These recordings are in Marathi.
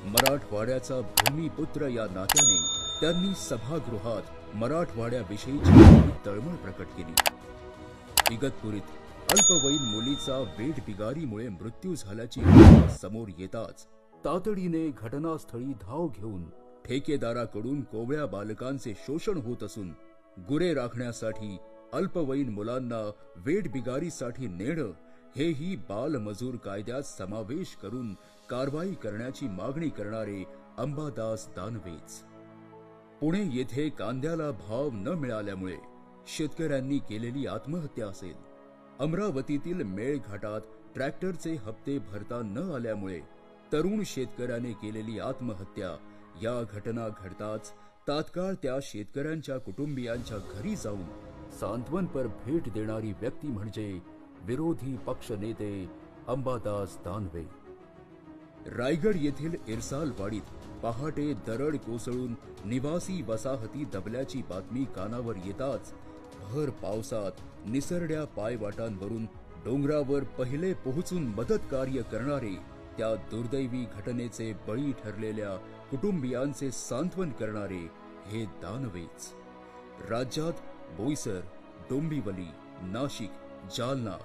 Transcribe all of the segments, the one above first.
मराठवाड्याचा भूमिपुत्र या नात्याने त्यांनी सभागृहात मराठवाड्याविषयीची तळमळ प्रकट केली। इगतपुरीत अल्पवयीन मुलीचा वेठबिगारीमुळे मृत्यू झाल्याची घटना समोर येताच तातडीने घटनास्थळी धाव घेऊन ठेकेदाराकडून कोवळ्या बालकांचे शोषण होत असून गुरे राखण्यासाठी अल्पवयीन मुलांना वेठबिगारीसाठी नेणं हेही बालमजूर कायद्यात समावेश करून कारवाई करण्याची मागणी करणारे अंबादास दानवेच। पुणे येथे कांद्याला भाव न मिळाल्यामुळे शेतकऱ्यांनी केलेली आत्महत्या असेल, अमरावतीतील मेळघाटात ट्रॅक्टरचे हप्ते भरता न आल्यामुळे तरुण शेतकऱ्याने केलेली आत्महत्या, या घटना घडताच तात्काळ त्या शेतकऱ्यांच्या कुटुंबियांच्या घरी जाऊन सांत्वनपर भेट देणारी व्यक्ती म्हणजे विरोधी पक्ष नेते अंबादास दानवे। रायगड येथील इरसालवाडीत पहाटे दरड कोसळून निवासी वसाहती दबल्याची बातमी कानावर येताच भर पावसात निसरड्या पायवाटांवरून डोंगरावर पहिले पोहोचून मदत कार्य करणारे त्या दुर्दैवी घटनेचे बळी ठरलेल्या कुटुंबियांचे सांत्वन करणारे हे दानवेच। राज्यात बोईसर, डोंबिवली, नाशिक, जालना,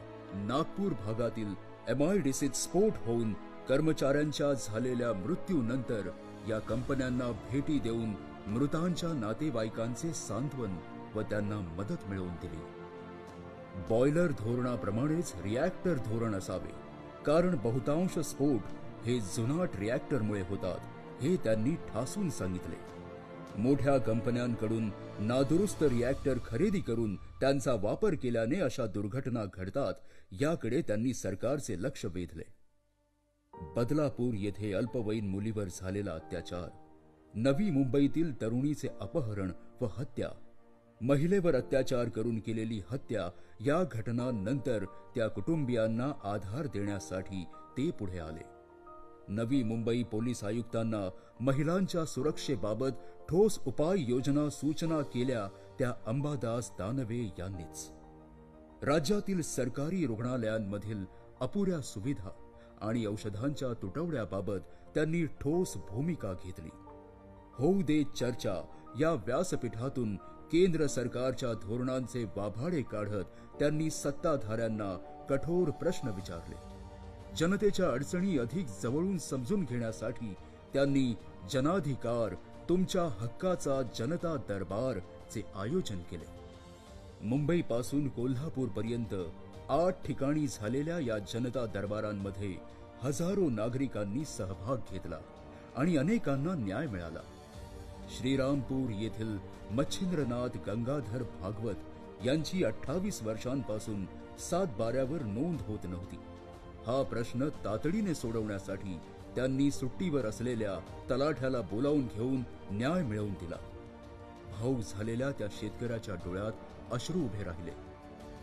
नागपूर भागातील MIDCत स्फोट होऊन कर्मचाऱ्यांच्या झालेल्या मृत्यूनंतर या कंपन्यांना भेटी देऊन मृतांच्या नातेवाईकांचे सांत्वन व त्यांना मदत मिळवून दिली। बॉयलर धोरणाप्रमाणेच रिॲक्टर धोरण असावे, कारण बहुतांश स्फोट हे जुनाट रिॲक्टरमुळे होतात हे त्यांनी ठासून सांगितले। मोठ्या कंपन्यांकडून नादुरुस्त रिॲक्टर खरेदी करून त्यांचा वापर केल्याने अशा दुर्घटना घडतात, याकडे त्यांनी सरकारचे लक्ष वेधले। बदलापूर येथे अल्पवयीन मुलीवर झालेला अत्याचार, नवी मुंबईतील तरुणीचे अपहरण व हत्या, महिलेवर अत्याचार करून केलेली हत्या या घटनांनंतर त्या कुटुंबियांना आधार देण्यासाठी ते पुढे आले। नवी मुंबई पोलीस आयुक्तांना महिलांच्या सुरक्षेबाबत ठोस उपाययोजना सूचना केल्या त्या अंबादास दानवे यांनीच। राज्यातील सरकारी रुग्णालयांमधील अपुऱ्या सुविधा आणि औषधांच्या तुटवड्याबाबत त्यांनी ठोस भूमिका घेतली। होऊ दे चर्चा या व्यासपीठातून केंद्र सरकारच्या धोरणांचे वाभाडे काढत त्यांनी सत्ताधाऱ्यांना कठोर प्रश्न विचारले। जनतेच्या अडचणी अधिक जवळून समजून घेण्यासाठी त्यांनी जनाधिकार तुमच्या हक्काचा जनता दरबार चे आयोजन केले। मुंबईपासून कोल्हापूरपर्यंत 8 ठिकाणी झालेल्या या जनता दरबारांमध्ये हजारो नागरिकांनी सहभाग घेतला आणि अनेकांना न्याय मिळाला। श्रीरामपूर येथील मच्छिंद्रनाथ गंगाधर भागवत यांची 28 वर्षांपासून 7 बाऱ्यावर नोंद होत नव्हती। हा प्रश्न तातडीने सोडवण्यासाठी त्यांनी सुट्टीवर असलेल्या तलाठ्याला बोलावून घेऊन न्याय मिळवून दिला। भाऊ झालेल्या त्या शेतकऱ्याच्या डोळ्यात अश्रू उभे राहिले।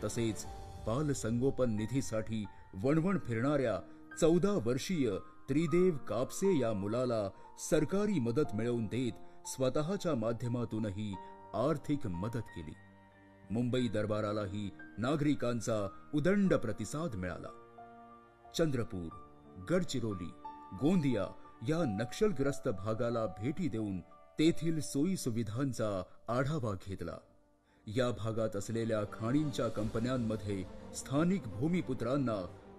तसेच बालसंगोपन निधीसाठी वणवण फिरणाऱ्या 14 वर्षीय त्रिदेव कापसे या मुलाला सरकारी मदत मिळवून देत स्वतःच्या माध्यमातूनही आर्थिक मदत केली। मुंबई दरबारालाही नागरिकांचा उदंड प्रतिसाद मिळाला। चंद्रपूर, गडचिरोली, गोंदिया या नक्षलग्रस्त भागाला भेटी देऊन तेथील सोयी सुविधांचा आढावा घेतला। या भागात असलेल्या खाणींच्या कंपन्यांमध्ये स्थानिक भूमिपुत्रांना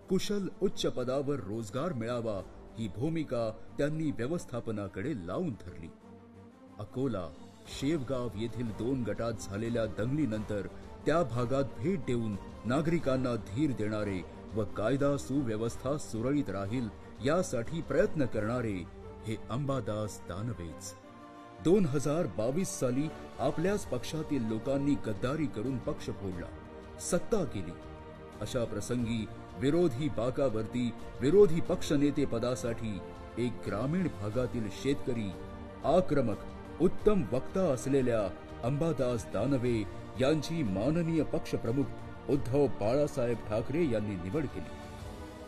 कुशल उच्च पदावर रोजगार मिळावा ही भूमिका त्यांनी व्यवस्थापनाकडे लावून धरली। अकोला, शेवगाव येथील 2 गटात झालेल्या दंगलीनंतर त्या भागात भेट देऊन नागरिकांना धीर देणारे व कायदा सुव्यवस्था सुरळीत राहील यासाठी प्रयत्न करणारे हे अंबादास दानवेच। 2022 साली आपल्याच पक्षातील लोकांनी गद्दारी करून पक्ष फोडला, सत्ता केली। अशा प्रसंगी विरोधी बाकावरती विरोधी पक्षनेते पदासाठी एक ग्रामीण भागातील शेतकरी, आक्रमक, उत्तम वक्ता असलेल्या अंबादास दानवे यांची माननीय पक्षप्रमुख उद्धव बाळासाहेब ठाकरे यांनी निवड केली।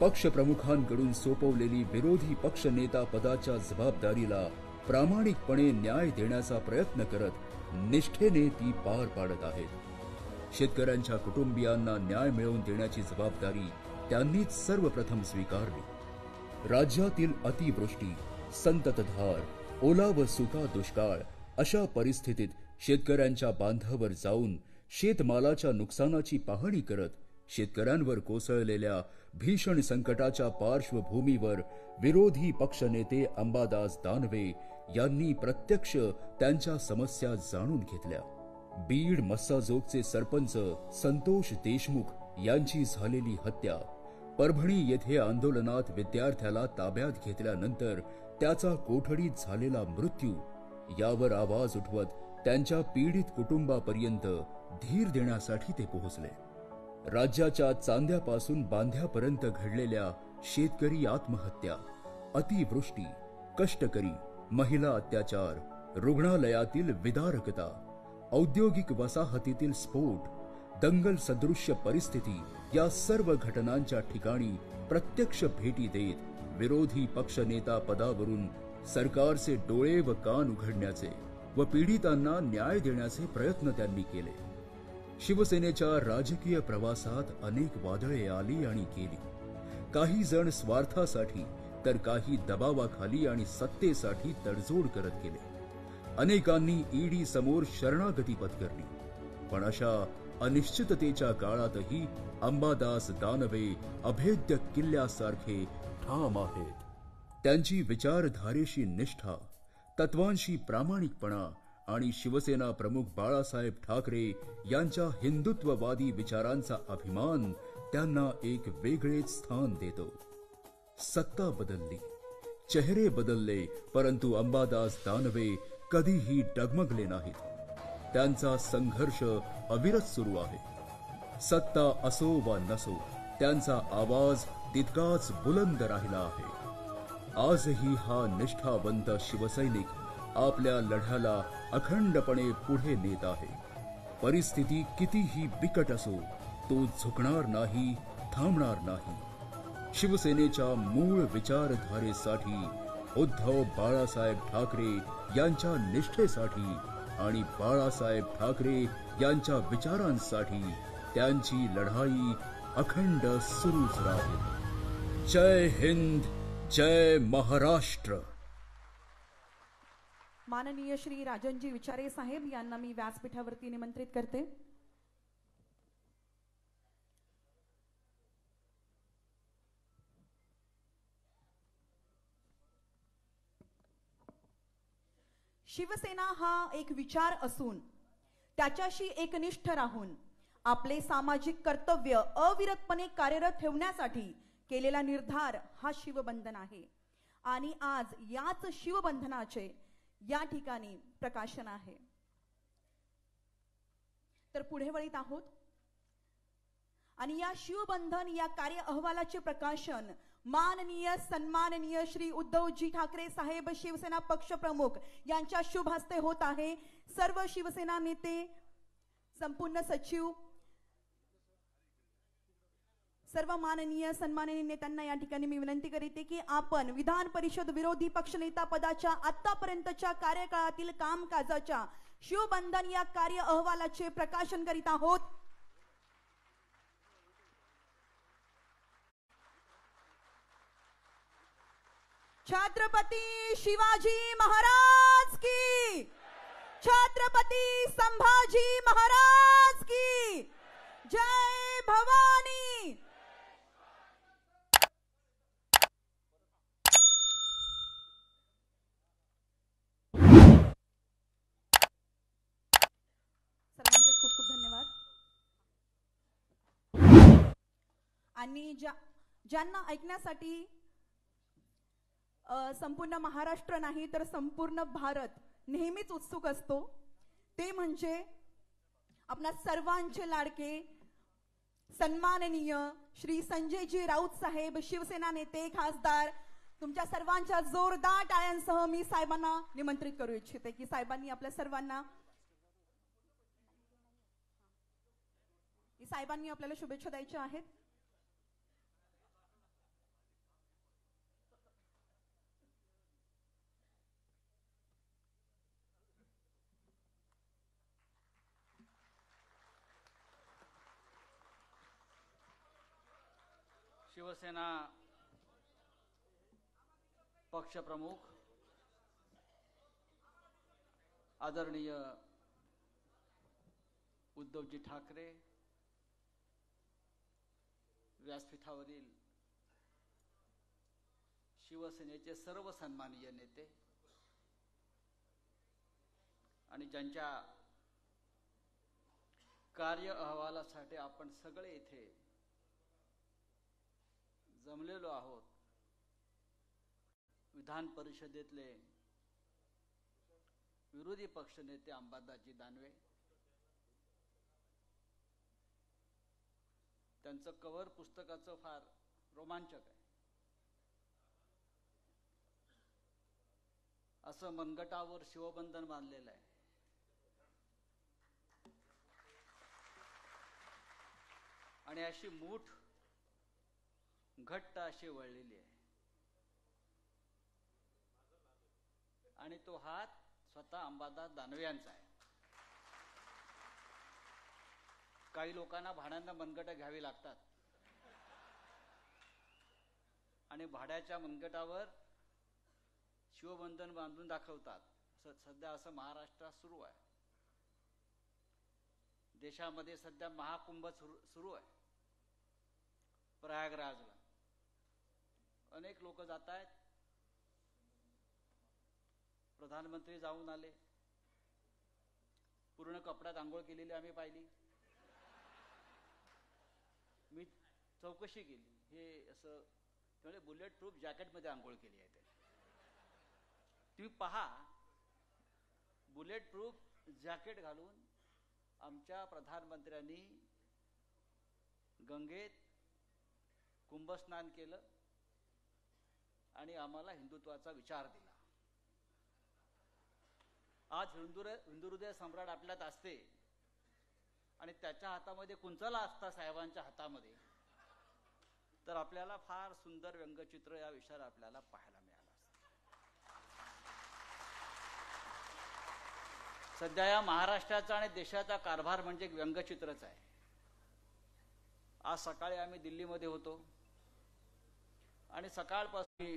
पक्षप्रमुखांकडून सोपवलेली विरोधी पक्षनेता पदाच्या जबाबदारीला प्रामाणिकपणे न्याय देण्याचा प्रयत्न करत निष्ठेने ती पार पाडत आहेत। शेतकऱ्यांच्या कुटुंबियांना न्याय मिळवून देण्याची जबाबदारी त्यांनीच सर्वप्रथम स्वीकारली। राज्यातील अतिवृष्टी, संततधार, ओला व सुका दुष्काळ अशा परिस्थितीत शेतकऱ्यांच्या बांधावर जाऊन शेतमालाच्या नुकसानाची पाहणी करत शेतकऱ्यांवर कोसळलेल्या भीषण संकटाच्या पार्श्वभूमीवर विरोधी पक्षनेते अंबादास दानवे यांनी प्रत्यक्ष त्यांच्या समस्या जाणून घेतल्या. बीड मस्साजोगचे सरपंच संतोष देशमुख यांची झालेली हत्या, परभणी येथे आंदोलनात विद्यार्थ्याला ताब्यात घेतल्यानंतर त्याचा कोठडीत झालेला मृत्यू यावर आवाज उठवत त्यांच्या पीडित कुटुंबापर्यंत धीर देण्यासाठी ते पोहोचले. राज्याच्या चांद्यापासून बांध्यापर्यंत घडलेल्या शेतकरी आत्महत्या, अतिवृष्टी, कष्टकरी, महिला अत्याचार, रुग्णालयातील विदारकता, औद्योगिक वसाहतीतील स्फोट, दंगल सदृश्य परिस्थिती या सर्व घटनांच्या ठिकाणी प्रत्यक्ष भेटी देत विरोधी पक्षनेता पदावरून सरकारचे डोळे व कान उघडण्याचे व पीडितांना न्याय देण्याचे प्रयत्न त्यांनी केले. शिवसेनेच्या राजकीय प्रवासात अनेक वादळे आली आणि गेली. काही जण स्वार्थासाठी तर काही दबावाखाली आणि सत्तेसाठी तडजोड करत गेले. अनेकांनी ईडी समोर शरणागती पत्करली. पण अशा अनिश्चिततेच्या काळातही अंबादास दानवे अभेद्य किल्ल्यासारखे ठाम आहेत. त्यांची विचारधारेशी निष्ठा, तत्वांशी प्रामाणिकपणा आणि शिवसेना प्रमुख बाळासाहेब ठाकरे यांच्या हिंदुत्ववादी विचारांचा अभिमान त्यांना एक वेगळेच स्थान देतो. सत्ता बदलली, चेहरे बदलले, परंतु अंबादास दानवे कधीही डगमगले नाहीत. त्यांचा संघर्ष अविरत सुरू आहे. सत्ता असो वा नसो, त्यांचा आवाज तितकाच बुलंद राहिला आहे. आजही हा निष्ठावंत शिवसैनिक आपल्या लढ्याला अखंडपणे पुढे नेत आहे. परिस्थिती कितीही बिकट असो, तो झुकणार नाही, थांबणार नाही. शिवसेनेच्या मूळ विचारधारेसाठी, उद्धव बाळासाहेब ठाकरे यांच्या निष्ठेसाठी आणि बाळासाहेब ठाकरे यांच्या विचारांसाठी त्यांची लढाई अखंड सुरूच राहील. जय हिंद, जय महाराष्ट्र. माननीय श्री राजनजी विचारे साहेब यांना मी व्यासपीठावरती निमंत्रित करते. शिवसेना हा एक विचार असून त्याच्याशी एकनिष्ठ राहून आपले सामाजिक कर्तव्य अविरतपणे कार्यरत ठेवण्यासाठी केलेला निर्धार हा शिवबंधन आहे. आणि आज याच शिवबंधनाचे या ठिकाणी प्रकाशन आहे. तर पुढे वळीत आहोत आणि या शिवबंधन या कार्य अहवालाचे प्रकाशन माननीय सन्माननीय श्री उद्धवजी ठाकरे साहेब शिवसेना पक्ष प्रमुख यांच्या शुभ हस्ते होत आहे. सर्व शिवसेना नेते, संपूर्ण सचिव, सर्व माननीय सन्माननीय नेत्यांना या ठिकाणी मी विनंती करते की आपण विधान परिषद विरोधी पक्षनेता पदाच्या आतापर्यंतच्या कार्यकाळातील कामकाजाच्या शिवबंधन या कार्य अहवालाचे प्रकाशन करीत आहोत. छत्रपती शिवाजी महाराज की, छत्रपती संभाजी महाराज की, जय भवानी. सर्वांचे खूप खूप धन्यवाद. आणि ज्यांना ऐकण्यासाठी संपूर्ण महाराष्ट्र नाही तर संपूर्ण भारत नेहमीच उत्सुक असतो, ते म्हणजे आपल्या सर्वांचे लाडके सन्माननीय श्री संजयजी राऊत साहेब शिवसेना नेते खासदार. तुमच्या सर्वांच्या जोरदार टाळ्यांसह मी साहेबांना निमंत्रित करू इच्छिते की साहेबांनी आपल्या सर्वांना आपल्याला शुभेच्छा द्यायच्या आहेत. शिवसेना पक्षप्रमुख आदरणीय उद्धवजी ठाकरे, व्यासपीठावरील शिवसेनेचे सर्व सन्माननीय नेते आणि ज्यांच्या कार्य अहवालासाठी आपण सगळे इथे जमलेलो आहोत, विधान परिषदेतले विरोधी पक्षनेते अंबादासजी दानवे, त्यांचं कव्हर पुस्तकाचं फार रोमांचक आहे. असं मनगटावर शिवबंधन बांधलेलं आहे. आणि अशी मूठ घट्ट अशी वळलेली आहे. आणि तो हात स्वतः अंबादास दानवे यांचा आहे. काही लोकांना भाड्यांना मनगटं घ्यावी लागतात आणि भाड्याच्या मनगटावर शिवबंधन बांधून दाखवतात. सध्या असं महाराष्ट्रात सुरू आहे. देशामध्ये सध्या महाकुंभ सुरू आहे. प्रयागराजला अनेक लोक जात आहेत. प्रधानमंत्री जाऊन आले. पूर्ण कपड्यात आंघोळ केलेली आम्ही पाहिली. मी चौकशी केली. हे असं म्हणजे बुलेट प्रूफ जॅकेटमध्ये आंघोळ केली आहे. तुम्ही पहा, बुलेट प्रूफ जॅकेट घालून आमच्या प्रधानमंत्र्यांनी गंगेत कुंभस्नान केलं आणि आम्हाला हिंदुत्वाचा विचार दिला. आज हिंदुहृदय सम्राट आपल्यात असते आणि त्याच्या हातामध्ये कुंचला असता साहेबांच्या हातामध्ये, तर आपल्याला फार सुंदर व्यंगचित्र या विषयावर आपल्याला पाहायला मिळालं. सध्या या महाराष्ट्राचा आणि देशाचा कारभार म्हणजे एक व्यंगचित्रच आहे. आज सकाळी आम्ही दिल्लीमध्ये होतो आणि सकाळपासून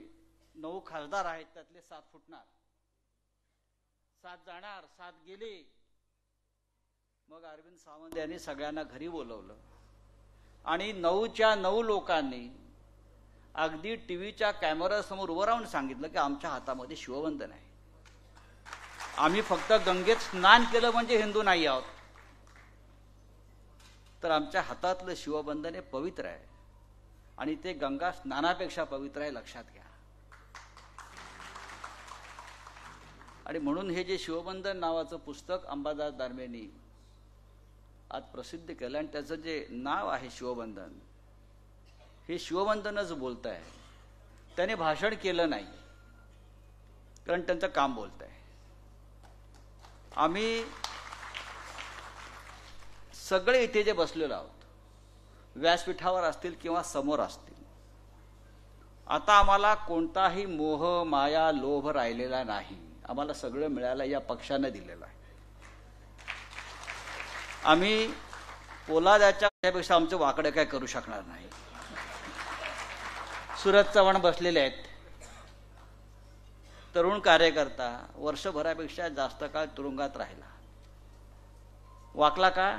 9 खासदार आहेत, त्यातले 7 फुटणार, 7 जाणार, 7 गेले. मग अरविंद सावंत यांनी सगळ्यांना घरी बोलवलं आणि 9च्या 9 लोकांनी अगदी टीव्हीच्या कॅमेऱ्यासमोर उभं राहून सांगितलं की आमच्या हातामध्ये शिवबंधन आहे. आम्ही फक्त गंगेत स्नान केलं म्हणजे हिंदू नाही आहोत, तर आमच्या हातातलं शिवबंधन हे पवित्र आहे आणि ते गंगा स्नानापेक्षा पवित्र आहे, लक्षात घ्या. आणि म्हणून हे जे शिवबंधन नावाचं पुस्तक अंबादास दानवेंनी आज प्रसिद्ध केलं आणि त्याचं जे नाव आहे शिवबंधन, हे शिवबंधनच बोलत आहे. त्याने भाषण केलं नाही, कारण त्यांचं काम बोलत आहे. आम्ही सगळे इथे जे बसलेलो आहोत, व्यासपीठावर असतील किंवा समोर असतील, आता आम्हाला कोणताही मोह माया लोभ राहिलेला नाही. आम्हाला सगळं मिळालं या पक्षाने दिलेलं आहे. आम्ही पोलादाच्या पेक्षा आमचं वाकडं काय करू शकणार नाही. सुरज चव्हाण बसलेले आहेत, तरुण कार्यकर्ता, वर्षभरापेक्षा जास्त काळ तुरुंगात राहिला. वाकला का?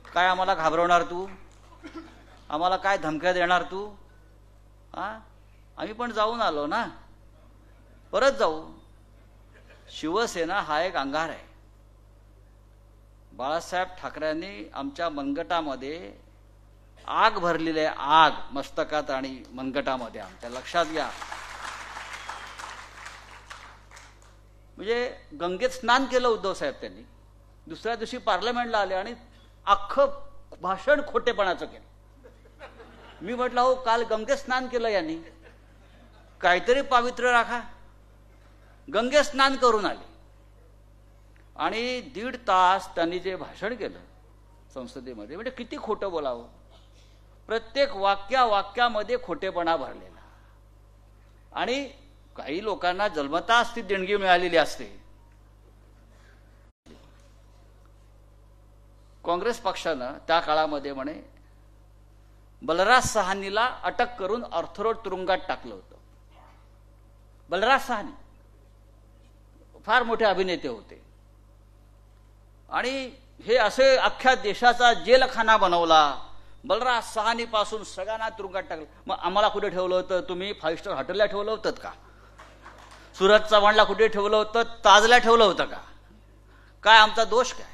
काय आम्हाला घाबरवणार तू? आम्हाला काय धमक्या देणार तू? आम्ही पण जाऊन आलो ना, परत जाऊ. शिवसेना हा एक अंगार आहे. बाळासाहेब ठाकरेंनी आमच्या मनगटामध्ये आग भरलेली आहे, आग मस्तकात आणि मनगटामध्ये आमच्या, लक्षात घ्या. म्हणजे गंगेत स्नान केलं उद्धव साहेब त्यांनी. दुसऱ्या दिवशी पार्लमेंटला आले आणि अख्खं भाषण खोटेपणाचं केलं. मी म्हटलं, हो काल गंगेत स्नान केलं यांनी, काहीतरी पावित्र्य राखा. गंगेत स्नान करून आले आणि 1.5 तास त्यांनी जे भाषण केलं संसदेमध्ये, म्हणजे किती खोटं बोलावं. प्रत्येक वाक्यामध्ये खोटेपणा भरलेला. आणि काही लोकांना जन्मताच ती देणगी मिळालेली असते. काँग्रेस पक्षानं त्या काळामध्ये म्हणे बलराज सहानीला अटक करून अर्थरोड तुरुंगात टाकलं होतं. बलराज सहानी फार मोठे अभिनेते होते आणि हे असे अख्ख्या देशाचा जेलखाना बनवला. बलराज सहानीपासून सगळ्यांना तुरुंगात टाकलं. मग आम्हाला कुठे ठेवलं होतं? तुम्ही 5 स्टार हॉटेलला ठेवलं होतं का? सूरज चव्हाणला कुठे ठेवलं होतं? ताजला ठेवलं होतं का? काय आमचा दोष काय?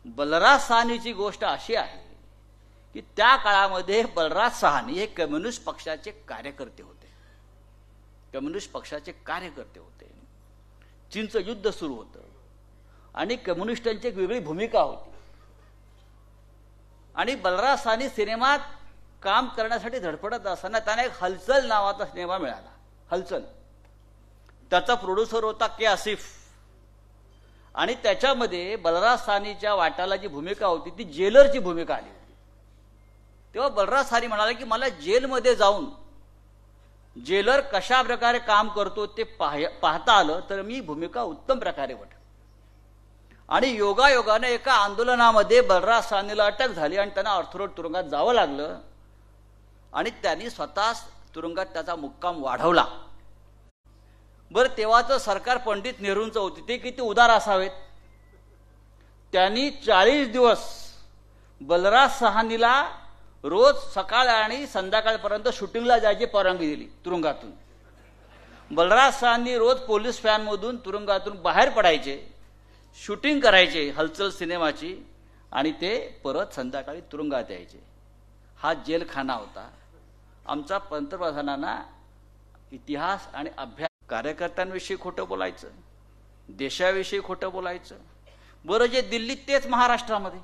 बलराज सहानीची गोष्ट अशी आहे की त्या काळामध्ये बलराज सहानी हे कम्युनिस्ट पक्षाचे कार्यकर्ते होते. कम्युनिस्ट पक्षाचे कार्यकर्ते होते. चीनचं युद्ध सुरू होतं आणि कम्युनिस्टांची एक वेगळी भूमिका होती. आणि बलराज सहानी सिनेमात काम करण्यासाठी धडपडत असताना त्यांना एक हलचल नावाचा सिनेमा मिळाला. हलचल, त्याचा प्रोड्युसर होता के आसिफ आणि त्याच्यामध्ये बलराज सहानीच्या वाटाला जी भूमिका होती ती जेलरची भूमिका आली होती. तेव्हा बलराज सहानी म्हणाला की मला जेलमध्ये जाऊन जेलर कशा प्रकारे काम करतो ते पाहता आलं तर मी भूमिका उत्तम प्रकारे वठेन. आणि योगायोगाने एका आंदोलनामध्ये बलराज सहानीला अटक झाली आणि त्यांना ऑर्थोडॉक्स तुरुंगात जावं लागलं आणि त्यांनी स्वतःच तुरुंगात त्याचा मुक्काम वाढवला. बरं, तेव्हाचं सरकार पंडित नेहरूंचं होते, ते किती उदार असावेत. त्यांनी 40 दिवस बलराज सहानीला रोज सकाळ आणि संध्याकाळपर्यंत शूटिंगला जायची परवानगी दिली तुरुंगातून. बलराज सहानी रोज पोलीस व्हॅनमधून तुरुंगातून बाहेर पडायचे, शूटिंग करायचे हलचल सिनेमाची आणि ते परत संध्याकाळी तुरुंगात यायचे. हा जेलखाना होता. आमचा पंतप्रधानांना इतिहास आणि अभ्यास, कार्यकर्त्यांविषयी खोटं बोलायचं, देशाविषयी खोटं बोलायचं. बरं, जे दिल्लीत तेच महाराष्ट्रामध्ये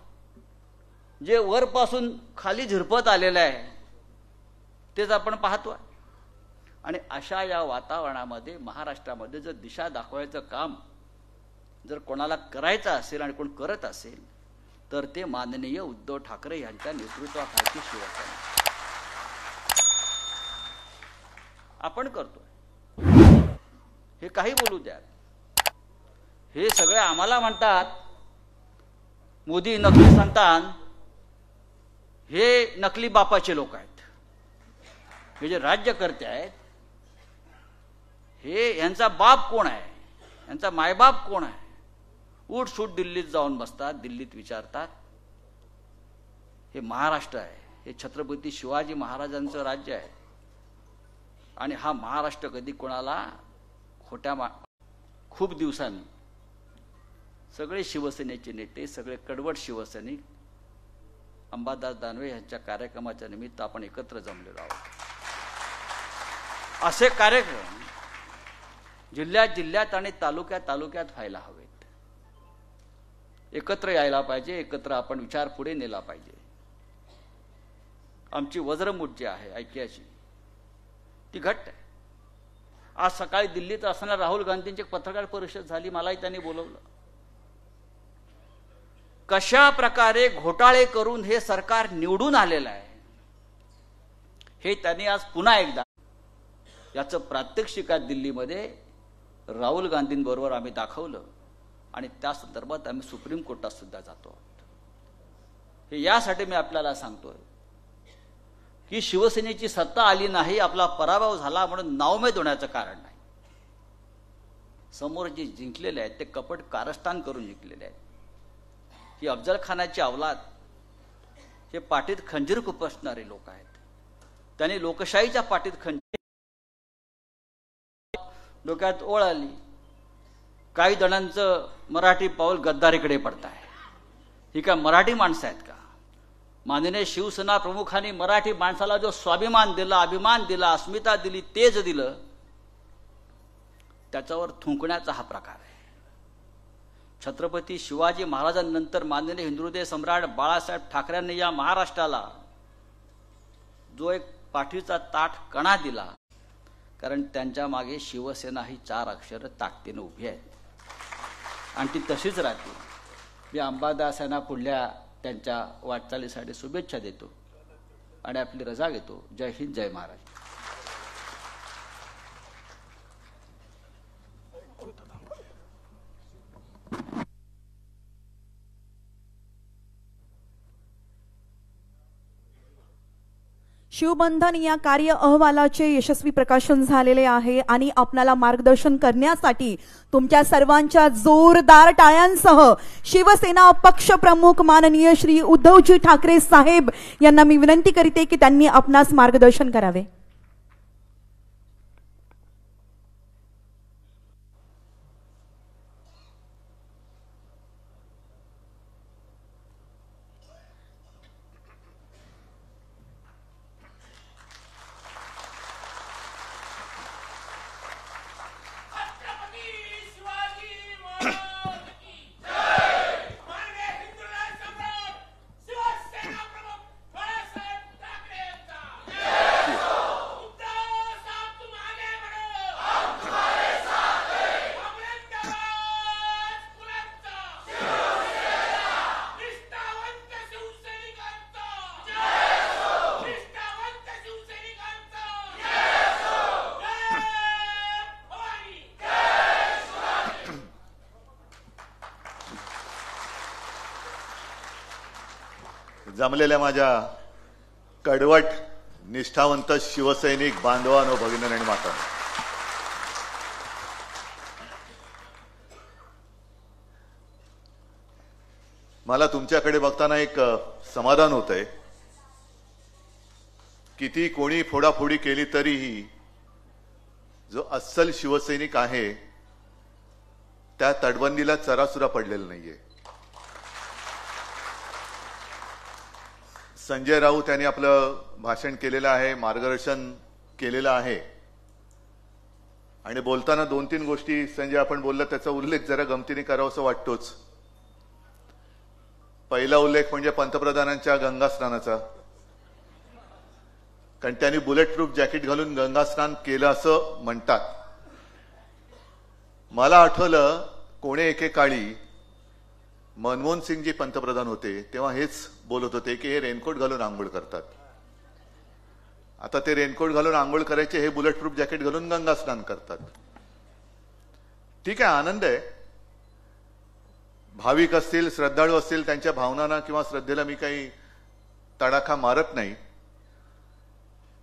जे वरपासून खाली झिरपत आलेलं आहे तेच आपण पाहतोय. आणि अशा या वातावरणामध्ये महाराष्ट्रामध्ये जर दिशा दाखवायचं काम जर कोणाला करायचं असेल आणि कोण करत असेल तर ते माननीय उद्धव ठाकरे यांच्या नेतृत्वाखालची शिवसेना आपण करतोय. हे काही बोलू द्या. हे सगळे आम्हाला म्हणतात मोदी नकली संतान, हे नकली बापाचे लोक आहेत. हे जे राज्यकर्ते आहेत हे यांचा बाप कोण आहे, यांचा मायबाप कोण आहे, उठसूट दिल्लीत जाऊन बसतात, दिल्लीत विचारतात. हे महाराष्ट्र आहे, हे छत्रपती शिवाजी महाराजांचं राज्य आहे. आणि हा महाराष्ट्र कधी कोणाला खूप दिवसांनी सगळे शिवसेनेचे नेते, सगळे कडवट शिवसैनिक अंबादास दानवे यांच्या कार्यक्रमाच्या निमित्त आपण एकत्र जमलेलो आहोत. असे कार्यक्रम जिल्ह्यात जिल्ह्यात आणि तालुक्यात तालुक्यात व्हायला हवेत. एकत्र यायला पाहिजे, एकत्र आपण विचार पुढे नेला पाहिजे. आमची वज्रमूठ जी आहे ऐक्याची ती घट्ट आहे. आज सकाळी दिल्लीत असताना राहुल गांधींची एक पत्रकार परिषद झाली, मलाही त्यांनी बोलवलं. कशा प्रकारे घोटाळे करून हे सरकार निवडून आलेलं आहे हे त्यांनी आज पुन्हा एकदा याचं प्रात्यक्षिकात दिल्लीमध्ये राहुल गांधींबरोबर आम्ही दाखवलं आणि त्या संदर्भात आम्ही सुप्रीम कोर्टात सुद्धा जातो आहोत. हे यासाठी मी आपल्याला सांगतोय की शिवसेनेची सत्ता आली नाही, आपला पराभव झाला म्हणून नावमेद होण्याचं कारण नाही. समोर जे जिंकलेले आहेत ते कपट कारस्थान करून जिंकलेले आहेत. ही अफजल खानाची अवलाद, हे पाठीत खंजीर खुपसणारे लोक आहेत. त्यांनी लोकशाहीच्या पाठीत खंजीर, डोक्यात ओळ आली. काही जणांचं मराठी पाऊल गद्दारीकडे पडत आहे. ही काय मराठी माणसं आहेत का? माननीय शिवसेना प्रमुखांनी मराठी माणसाला जो स्वाभिमान दिला, अभिमान दिला, अस्मिता दिली, तेज दिलं, त्याच्यावर थुंकण्याचा हा प्रकार आहे. छत्रपती शिवाजी महाराजांनंतर माननीय हिंदुहृदय सम्राट बाळासाहेब ठाकरेंनी या महाराष्ट्राला जो एक पाठीचा ताठ कणा दिला, कारण त्यांच्या मागे शिवसेना ही 4 अक्षर ताकदीने उभी आहे आणि ती तशीच राहते. मी अंबादास यांना पुढल्या त्यांच्या वाटचालीसाठी शुभेच्छा देतो आणि आपली रजा घेतो. जय हिंद, जय महाराज. शिवबंधन या कार्य अहवालाचे यशस्वी प्रकाशन झालेले आहे आणि आपल्याला मार्गदर्शन करण्यासाठी तुमच्या सर्वांच्या जोरदार टाळ्यांसह शिवसेना पक्ष प्रमुख माननीय श्री उद्धवजी ठाकरे साहेब यांना मी विनंती करते की त्यांनी आपणास मार्गदर्शन करावे. जमलेल्या माझ्या कडवट निष्ठावंत शिवसैनिक बांधवांनो, भगिनी आणि माता, मला तुमच्याकडे बघताना एक समाधान होतंय. किती कोणी फोडाफोडी केली तरीही जो अस्सल शिवसैनिक आहे त्या तटबंदीला चराचुरा पडलेला नाहीये. संजय राऊत यांनी आपलं भाषण केलेलं आहे, मार्गदर्शन केलेलं आहे आणि बोलताना 2-3 गोष्टी संजय आपण बोलला त्याचा उल्लेख जरा गमतीने करावासा वाटतोच. पहिला उल्लेख म्हणजे पंतप्रधानांच्या गंगा स्नानाचा, कारण त्यांनी बुलेट प्रूफ जॅकेट घालून गंगा स्नान केलं असं म्हणतात. मला आठवलं कोणे एकेकाळी मनमोहन सिंगजी पंतप्रधान होते तेव्हा हेच बोलत होते की हे रेनकोट घालून आंघोळ करतात. आता ते रेनकोट घालून आंघोळ करायचे, हे बुलेट प्रूफ जॅकेट घालून गंगा स्नान करतात. ठीक आहे, आनंद आहे. भाविक असतील, श्रद्धाळू असतील, त्यांच्या भावनांना किंवा श्रद्धेला मी काही तडाखा मारत नाही.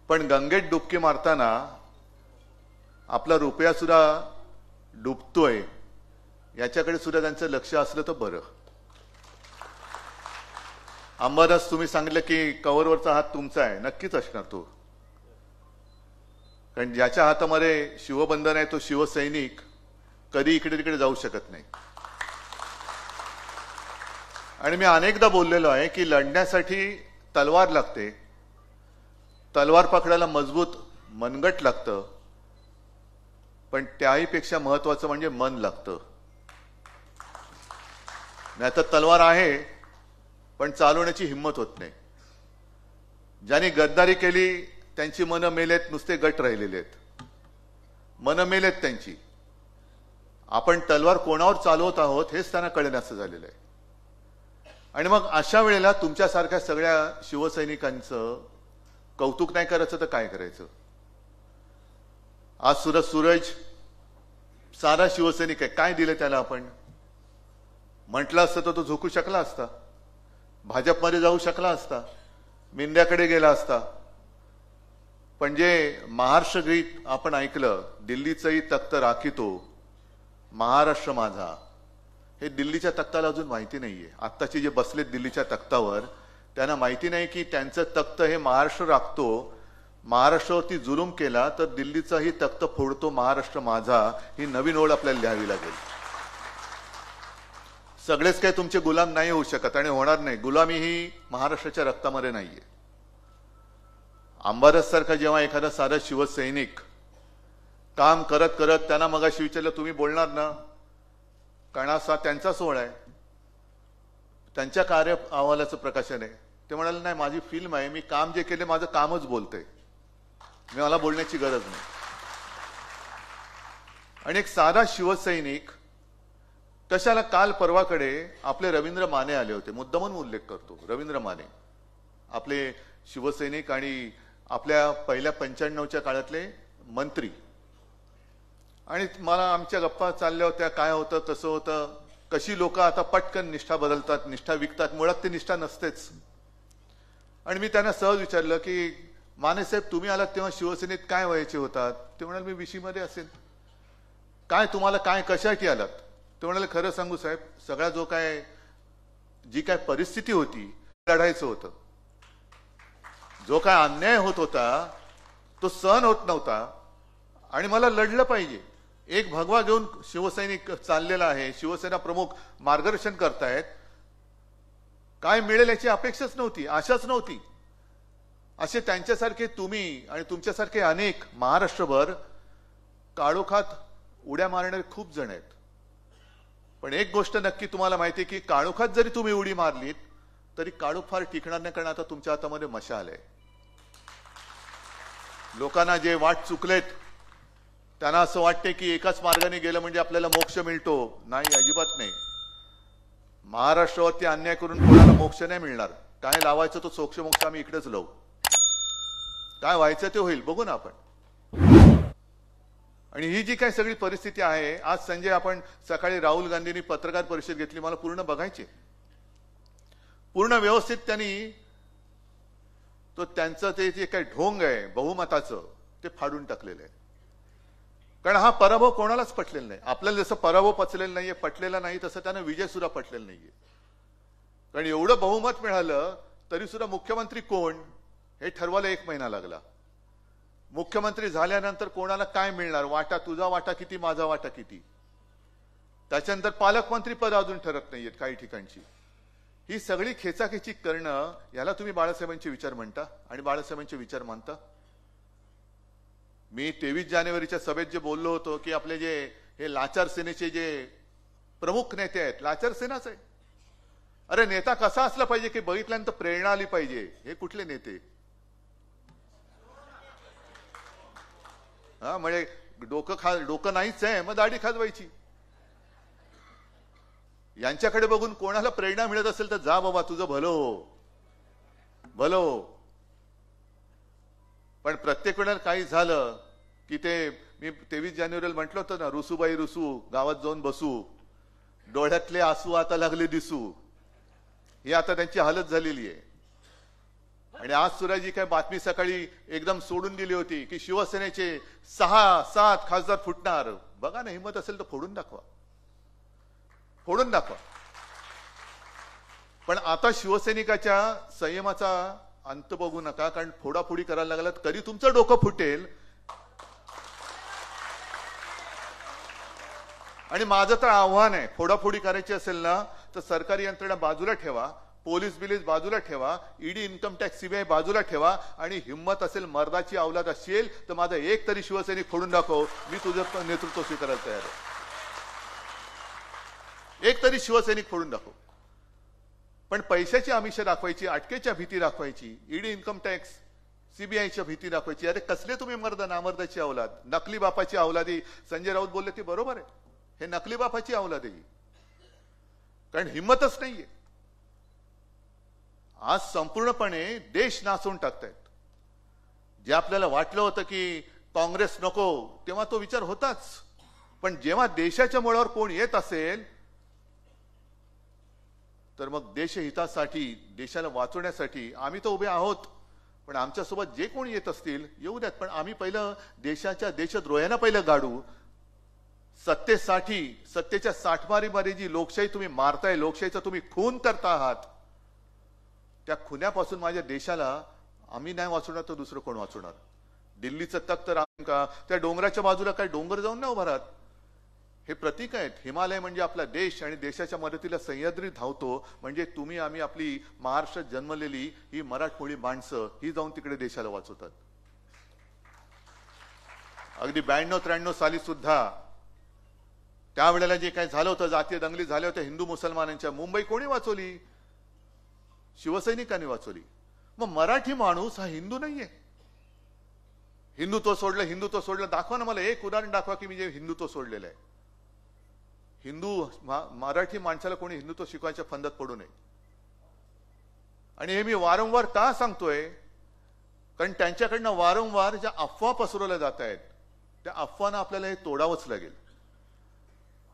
पण गंगेत डुबकी मारताना आपला रुपया सुद्धा डुबतोय याच्याकडे सुद्धा त्यांचं लक्ष असलं तर बरं. अंबादास, तुम्ही सांगितलं की कव्हरवरचा हात तुमचा आहे, नक्कीच असणार तो, कारण ज्याच्या हातामध्ये शिवबंधन आहे तो शिवसैनिक कधी इकडे तिकडे जाऊ शकत नाही. आणि मी अनेकदा बोललेलो आहे की लढण्यासाठी तलवार लागते, तलवार पकडायला मजबूत मनगट लागतं, पण त्याहीपेक्षा महत्वाचं म्हणजे मन लागतं. नाही तर तलवार आहे पण चालवण्याची हिंमत होत नाही. ज्यांनी गद्दारी केली त्यांची मनं मेलेत, नुसते गट राहिलेले आहेत, मनं मेलेत त्यांची. आपण तलवार कोणावर चालवत आहोत हेच त्यांना कळण्याचं झालेलं आहे. आणि मग अशा वेळेला तुमच्यासारख्या सगळ्या शिवसैनिकांचं कौतुक नाही करायचं तर काय करायचं? आज सुद्धा सूरज सारा शिवसैनिक आहे, काय दिलं त्याला? आपण म्हटलं असतं तर तो झोकू शकला असता, भाजपमध्ये जाऊ शकला असता, मिंद्याकडे गेला असता. पण जे महाराष्ट्र गीत आपण ऐकलं, दिल्लीचंही तख्त राखितो महाराष्ट्र माझा, हे दिल्लीच्या तख्ताला अजून माहिती नाहीये. आत्ताचे जे बसलेत दिल्लीच्या तख्तावर त्यांना माहिती नाही की त्यांचं तख्त हे महाराष्ट्र राखतो. महाराष्ट्रावरती जुलूम केला तर दिल्लीचाही तख्त फोडतो महाराष्ट्र माझा, ही नवीन ओळ आपल्याला लिहावी लागेल. सगळेच काही तुमचे गुलाम नाही होऊ शकत आणि होणार नाही. गुलामी ही महाराष्ट्राच्या रक्तामध्ये नाहीये. अंबादास सारखा जेव्हा एखादा साधा शिवसैनिक काम करत करत त्यांना मगाशी विचारलं तुम्ही बोलणार ना, कारण असा त्यांचा सोहळा आहे, त्यांच्या कार्य अहवालाचं प्रकाशन आहे. ते म्हणाले नाही, माझी फिल्म आहे, मी काम जे केले माझं कामच बोलतंय, मला बोलण्याची गरज नाही. आणि एक साधा शिवसैनिक कशाला, काल परवाकडे आपले रवींद्र माने आले होते, मुद्दामून उल्लेख करतो, रवींद्र माने आपले शिवसैनिक आणि आपल्या पहिल्या 95च्या काळातले मंत्री. आणि मला आमच्या गप्पा चालल्या होत्या, काय होतं कसं होतं, कशी लोक आता पटकन निष्ठा बदलतात, निष्ठा विकतात, मुळात ती निष्ठा नसतेच. आणि मी त्यांना सहज विचारलं की माने साहेब तुम्ही आलात तेव्हा शिवसेनेत काय व्हायचे होतात? ते म्हणाले मी विशी मध्ये असेल. काय तुम्हाला काय कशासाठी आलात? ते म्हणाले खरं सांगू साहेब, सगळा जो काय जी काय परिस्थिती होती लढायचं होतं. जो काय अन्याय होत होता तो सहन होत नव्हता आणि मला लढलं पाहिजे. एक भगवा घेऊन शिवसैनिक चाललेला आहे, शिवसेना प्रमुख मार्गदर्शन करतायत. काय मिळेल याची अपेक्षाच नव्हती, आशाच नव्हती. असे त्यांच्यासारखे तुम्ही आणि तुमच्यासारखे अनेक महाराष्ट्रभर काळोखात उड्या मारणारे खूप जण आहेत. पण एक गोष्ट नक्की तुम्हाला माहिती आहे की काळोखात जरी तुम्ही उडी मारलीत तरी काळोख फार टिकणार नाही, कारण आता तुमच्या हातामध्ये मशाल आहे. लोकांना जे वाट चुकलेत त्यांना असं वाटते की एकाच मार्गाने गेलं म्हणजे आपल्याला मोक्ष मिळतो. नाही, अजिबात नाही. महाराष्ट्रावरती अन्याय करून कोणाला मोक्ष नाही मिळणार. काय लावायचं तो सोक्ष मोक्ष आम्ही इकडेच लावू. काय व्हायचं ते होईल, बघू ना आपण. आणि ही जी काही सगळी परिस्थिती आहे, आज संजय आपण सकाळी राहुल गांधींनी पत्रकार परिषद घेतली, मला पूर्ण बघायची. पूर्ण व्यवस्थित त्यांनी तो त्यांचं ते जे काही ढोंग आहे बहुमताचं ते फाडून टाकलेलं आहे. कारण हा पराभव कोणालाच पटलेला नाही. आपल्याला जसं पराभव पचलेला नाहीये, पटलेला नाही, तसं त्यानं विजय सुद्धा पटलेला नाहीये. कारण एवढं बहुमत मिळालं तरी सुद्धा मुख्यमंत्री कोण हे ठरवायला 1 महिना लागला. मुख्यमंत्री झाल्यानंतर कोणाला काय मिळणार, वाटा तुझा वाटा किती, माझा वाटा किती. त्याच्यानंतर पालकमंत्री पद अजून ठरत नाहीयेत काही ठिकाणची. ही सगळी खेचाखेची करणं याला तुम्ही बाळासाहेबांचे विचार म्हणता आणि बाळासाहेबांचे विचार मानता. मी 23 जानेवारीच्या सभेत जे बोललो होतो की आपले जे हे लाचार सेनेचे जे प्रमुख नेते आहेत, लाचार सेनाच आहे. अरे नेता कसा असला पाहिजे की बघितल्यानंतर प्रेरणा आली पाहिजे. हे कुठले नेते? हा म्हणजे डोकं नाहीच आहे, मग दाढी खाजवायची. यांच्याकडे बघून कोणाला प्रेरणा मिळत असेल तर जा बाबा, तुझं भलं हो, भलं हो. पण प्रत्येक वेळेला काही झालं की ते मी 23 जानेवारीला म्हटलं होतं ना, रुसूबाई रुसू, गावात जाऊन बसू, डोळ्यातले आसू आता लागले दिसू. ही आता त्यांची हालत झालेली आहे. आणि आज सुद्धा जी काही बातमी सकाळी एकदम सोडून दिली होती की शिवसेनेचे 6-7 खासदार फुटणार. बघा ना, हिंमत असेल तर फोडून दाखवा, फोडून दाखवा. पण आता शिवसैनिकाच्या संयमाचा अंत बघू नका, कारण फोडाफोडी करायला लागलात कधी तुमचं डोकं फुटेल. आणि माझं तर आव्हान आहे, फोडाफोडी करायची असेल ना तर सरकारी यंत्रणा बाजूला ठेवा, पोलीस बिलीस बाजूला ठेवा, ईडी, इन्कम टॅक्स, सीबीआय बाजूला ठेवा. आणि हिंमत असेल, मर्दाची अवलाद असेल तर माझा एक तरी शिवसैनिक फोडून दाखव, मी तुझं नेतृत्व स्वीकारायला तयार आहे. एक तरी शिवसैनिक फोडून दाखव. पण पैशाची आमिष दाखवायची, अटकेच्या भीती दाखवायची, ईडी, इन्कम टॅक्स, सीबीआयच्या भीती दाखवायची. अरे कसले तुम्ही मर्द, नामर्दाची अवलाद, नकली बापाची अवलादी. संजय राऊत बोलले ते बरोबर आहे, हे नकली बापाची अवलाद आहे. कारण हिंमतच नाहीये. आज संपूर्णपणे देश नाचवून टाकतायत. जे आपल्याला वाटलं होतं की काँग्रेस नको, तेव्हा तो विचार होताच. पण जेव्हा देशाच्या मुळावर कोण येत असेल तर मग देशहितासाठी, देशाला वाचवण्यासाठी आम्ही तर उभे आहोत. पण आमच्यासोबत जे कोणी येत असतील येऊ द्यात. पण आम्ही पहिलं देशाच्या देशद्रोह्यांना पहिलं गाडू. सत्तेसाठी, सत्तेच्या साठमारीमध्ये जी लोकशाही तुम्ही मारताय, लोकशाहीचा तुम्ही खून करता आहात, त्या खुन्यापासून माझ्या देशाला आम्ही नाही वाचवणार तर दुसरं कोण वाचवणार? दिल्लीचं तख्त राम का? त्या डोंगराच्या बाजूला काय डोंगर जाऊन नाही उभा राहत. हे प्रतीक आहेत. हिमालय म्हणजे आपला देश आणि देशाच्या मदतीला सह्याद्री धावतो. म्हणजे तुम्ही आम्ही, आपली महाराष्ट्रात जन्मलेली ही मराठमोळी माणसं ही जाऊन तिकडे देशाला वाचवतात. अगदी 92-93 साली सुद्धा त्यावेळेला जे काही झालं होतं, जातीय दंगली झाल्या होत्या हिंदू मुसलमानांच्या, मुंबई कोणी वाचवली? शिवसैनिकांनी वाचवली. मग मराठी माणूस हा हिंदू नाहीये. हिंदुत्व सोडलं दाखवा ना मला एक उदाहरण दाखवा की मी जे हिंदुत्व सोडलेलं आहे. मराठी माणसाला कोणी हिंदुत्व शिकवायच्या फंदात पडू नये. आणि हे मी वारंवार का सांगतोय? कारण त्यांच्याकडनं वारंवार ज्या अफवा पसरवल्या जात आहेत त्या अफवांना आपल्याला हे तोडावंच लागेल.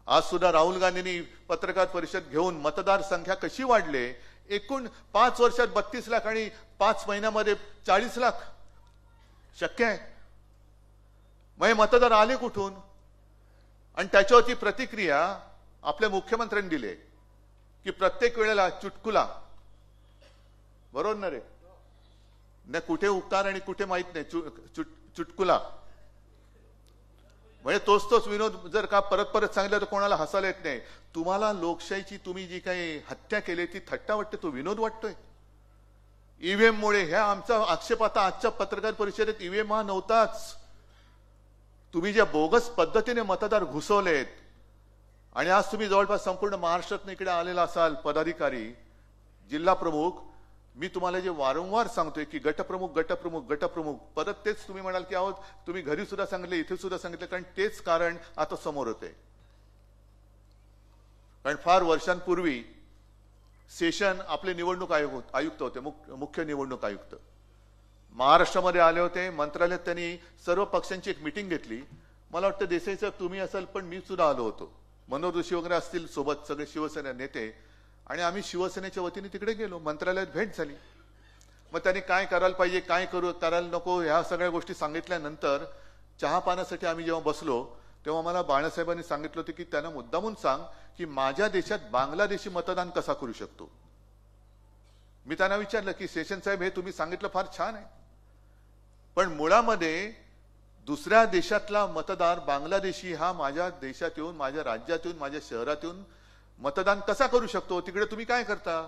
आज सुद्धा राहुल गांधींनी पत्रकार परिषद घेऊन मतदार संख्या कशी वाढले, एकूण 5 वर्षात 32 लाख आणि 5 महिन्यामध्ये 40 लाख. शक्य आहे? मग हे मतदार आले कुठून? आणि त्याच्यावरची प्रतिक्रिया आपल्या मुख्यमंत्र्यांनी दिली की प्रत्येक वेळेला चुटकुला, बरोबर ना रे? न कुठे उकार आणि कुठे माहित नाही, चुटकुला म्हणजे तोच विनोद जर का परत परत सांगितलं तर कोणाला हसायला येत नाही. तुम्हाला लोकशाहीची तुम्ही जी काही हत्या केली ती थट्टा वाटते, तो विनोद वाटतोय. ईव्हीएम मुळे ह्या आमचा आक्षेप आता आजच्या पत्रकार परिषदेत ईव्हीएम हा नव्हताच. तुम्ही ज्या बोगस पद्धतीने मतदार घुसवलेत आणि आज तुम्ही जवळपास संपूर्ण महाराष्ट्रात इकडे आलेला असाल पदाधिकारी, जिल्हा प्रमुख, मी तुम्हाला जे वारंवार सांगतोय की गटप्रमुख गटप्रमुख गटप्रमुख, परत तेच तुम्ही म्हणाल की आहोत तुम्ही घरी सुद्धा सांगितले, इथे सुद्धा सांगितले, कारण तेच कारण आता समोर होते. कारण फार वर्षांपूर्वी सेशन आपले निवडणूक आयुक्त होते, मुख्य निवडणूक आयुक्त महाराष्ट्रामध्ये आले होते. मंत्रालयात त्यांनी सर्व पक्षांची एक मिटिंग घेतली. मला वाटतं देसाई साहेब तुम्ही असाल, पण मी सुद्धा आलो होतो, मनोहर जोशी वगैरे असतील सोबत, सगळे शिवसेना नेते, आणि आम्ही शिवसेनेच्या वतीने तिकडे गेलो. मंत्रालयात भेट झाली. मग त्यांनी काय करायला पाहिजे, काय करायला नको, ह्या सगळ्या गोष्टी सांगितल्यानंतर चहा पाण्यासाठी आम्ही जेव्हा बसलो तेव्हा मला बाळासाहेबांनी सांगितलं होतं की त्यांना मुद्दामून सांग की माझ्या देशात बांगलादेशी मतदान कसा करू शकतो. मी त्यांना विचारलं की सेशन साहेब हे तुम्ही सांगितलं फार छान आहे, पण मुळामध्ये दुसऱ्या देशातला मतदार बांगलादेशी हा माझ्या देशात येऊन, माझ्या राज्यात येऊन, माझ्या शहरात येऊन मतदान कसा करू शकतो, तिकडे तुम्ही काय करता?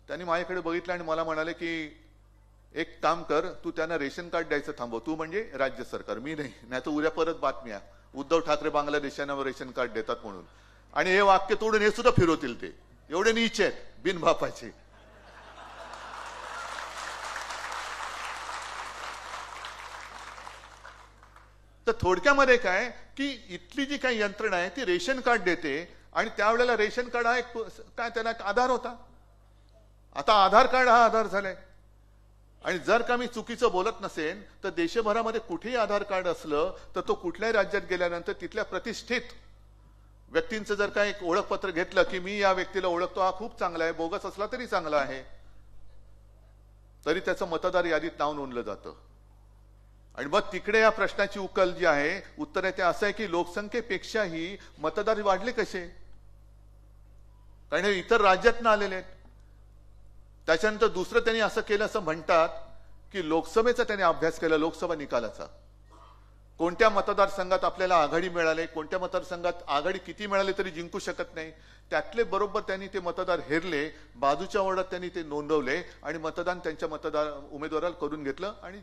त्यांनी माझ्याकडे बघितलं आणि मला म्हणाले की एक काम कर, तू त्यांना रेशन कार्ड द्यायचं थांबव. तू म्हणजे राज्य सरकार, मी नाही तर उद्या परत बातम्या उद्धव ठाकरे बांगलादेशांना रेशन कार्ड देतात म्हणून. आणि हे वाक्य तोडून हे सुद्धा फिरवतील. ते एवढे नीच आहेत, बिनबापाचे. तर थोडक्यामध्ये काय की इथली जी काही यंत्रणा आहे ती रेशन कार्ड देते, आणि त्यावेळेला रेशन कार्ड हा एक काय त्याला एक आधार होता. आता आधार कार्ड हा आधार झालाय. आणि जर का मी चुकीचं बोलत नसेन तर देशभरामध्ये कुठेही आधार कार्ड असलं तर तो कुठल्याही राज्यात गेल्यानंतर तिथल्या प्रतिष्ठित व्यक्तींचं जर का एक ओळखपत्र घेतलं की मी या व्यक्तीला ओळखतो, हा खूप चांगला आहे, बोगस असला तरी चांगला आहे, तरी त्याचं मतदार यादीत नाव नोंदलं जातं. आणि मग तिकडे या प्रश्नाची उकल जी आहे, उत्तर आहे ते असं आहे की लोकसंख्येपेक्षाही मतदार वाढले कसे? कारण हे इतर राज्यातनं आलेले आहेत. त्याच्यानंतर दुसरं त्यांनी असं केलं असं म्हणतात की लोकसभेचा त्यांनी अभ्यास केला, लोकसभा निकालाचा. कोणत्या मतदारसंघात आपल्याला आघाडी मिळाली, कोणत्या मतदारसंघात आघाडी किती मिळाली तरी जिंकू शकत नाही, त्यातले बरोबर त्यांनी ते मतदार हेरले, बाजूच्या वॉर्डात त्यांनी ते नोंदवले आणि मतदान त्यांच्या उमेदवाराला करून घेतलं आणि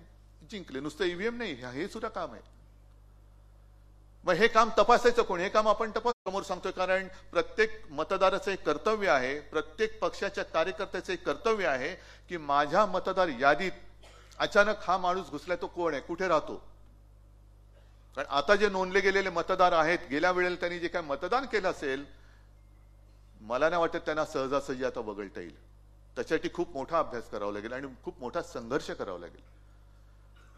जिंकले. नुसतं ईव्हीएम नाही, हे सुद्धा काम आहे. मग हे काम तपासायचं कोण? हे काम आपण समोर सांगतोय, कारण प्रत्येक मतदाराचं एक कर्तव्य आहे, प्रत्येक पक्षाच्या कार्यकर्त्याचं एक कर्तव्य आहे की माझ्या मतदार यादीत अचानक हा माणूस घुसलाय, तो कोण आहे, कुठे राहतो. कारण आता जे नोंदले गेलेले मतदार आहेत, गेल्या वेळेला त्यांनी जे काय मतदान केलं असेल, मला नाही वाटत त्यांना सहजासहजी आता वगळता येईल. त्याच्यासाठी खूप मोठा अभ्यास करावा लागेल आणि खूप मोठा संघर्ष करावा लागेल.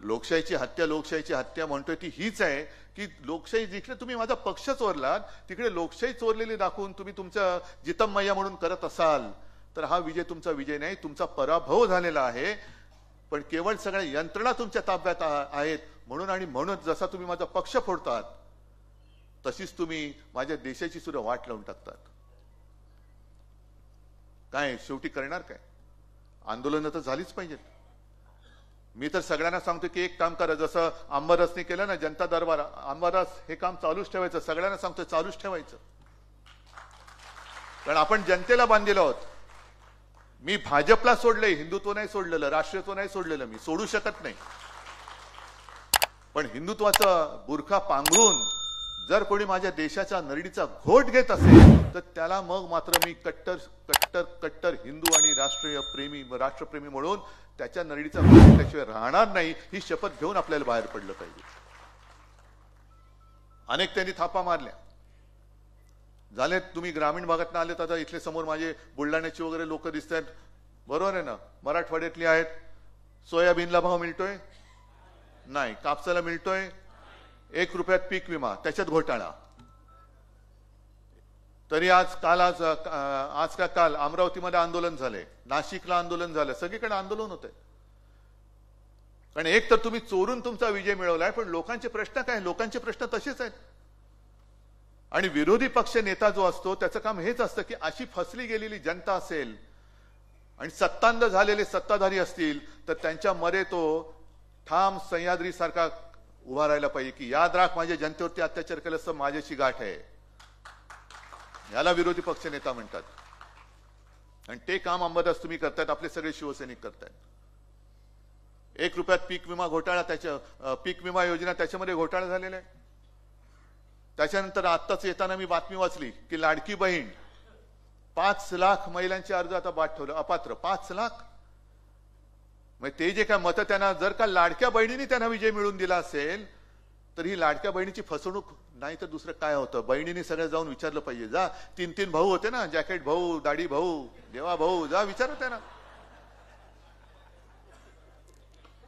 लोकशाहीची हत्या म्हणतोय ती हीच आहे की लोकशाही जिकडे तुम्ही माझा पक्ष चोरलात तिकडे लोकशाही चोरलेली दाखवून तुम्ही तुमच्या जितमय्या म्हणून करत असाल तर हा विजय तुमचा विजय नाही, तुमचा पराभव झालेला आहे. पण केवळ सगळ्या यंत्रणा तुमच्या ताब्यात आहेत म्हणून, आणि म्हणून जसा तुम्ही माझा पक्ष फोडतात तशीच तुम्ही माझ्या देशाची सुद्धा वाट लावून टाकतात. काय शेवटी करणार काय? आंदोलन तर झालीच पाहिजेत. मी तर सगळ्यांना सांगतो की एक काम करा, जसं आंबारसने केलं ना जनता दरबार, आंबारस हे काम चालूच ठेवायचं. सगळ्यांना सांगतो चालूच ठेवायचं, कारण आपण जनतेला बांधलेलो आहोत. मी भाजपला सोडले, हिंदुत्व नाही सोडलेलं, राष्ट्रीयत्व नाही सोडलेलं, मी सोडू शकत नाही. पण हिंदुत्वाचा बुरखा पांघरून जर कोणी माझ्या देशाच्या नरडीचा घोट घेत असेल तर त्याला मग मात्र मी कट्टर कट्टर कट्टर हिंदू आणि राष्ट्रप्रेमी म्हणून त्याच्या नरडीचा घोट घेतल्याशिवाय राहणार नाही, ही शपथ घेऊन आपल्याला बाहेर पडलं पाहिजे. अनेक त्यांनी थापा मारल्या झालेत. तुम्ही ग्रामीण भागात आलेत, आता इथले समोर माझे बुलढाण्याची वगैरे लोक दिसत आहेत, बरोबर आहे ना, मराठवाड्यातली आहेत. सोयाबीनला भाव मिळतोय नाही, कापसाला मिळतोय 1 रुपयात पीक विमा, त्याच्यात घोटाळा. तरी आज का काल अमरावतीमध्ये आंदोलन झाले, नाशिकला आंदोलन झालं, सगळीकडे आंदोलन होते. कारण एक तर तुम्ही चोरून तुमचा विजय मिळवलाय, पण लोकांचे प्रश्न काय? लोकांचे प्रश्न तसेच आहेत. आणि विरोधी पक्ष नेता जो असतो त्याचं काम हेच असतं की अशी फसली गेलेली जनता असेल आणि सत्तांध झालेले सत्ताधारी असतील तर त्यांच्या मरे तो ठाम सह्याद्री सारखा उभा राहायला पाहिजे की याद राख माझ्या जनतेवरती अत्याचार केलं असं माझ्याशी गाठ आहे. याला विरोधी पक्ष नेता म्हणतात. आणि ते काम अंबादास तुम्ही करतायत, आपले सगळे शिवसैनिक करतायत. 1 रुपयात पीक विमा घोटाळा, पीक विमा योजना त्याच्यामध्ये घोटाळा झालेला आहे. त्याच्यानंतर आत्ताच येताना मी बातमी वाचली की लाडकी बहीण 5 लाख महिलांचे अर्ज आता बाद ठेवलं, अपात्र 5 लाख. मग ते जे काय मतं त्यांना, जर का लाडक्या बहिणीने त्यांना विजय मिळवून दिला असेल तर ही लाडक्या बहिणीची फसवणूक नाही तर दुसरं काय होतं? बहिणीने सगळं जाऊन विचारलं पाहिजे. जा 3 भाऊ होते ना, जॅकेट भाऊ, दाढी भाऊ, देवा भाऊ, जा विचारत आहे ना.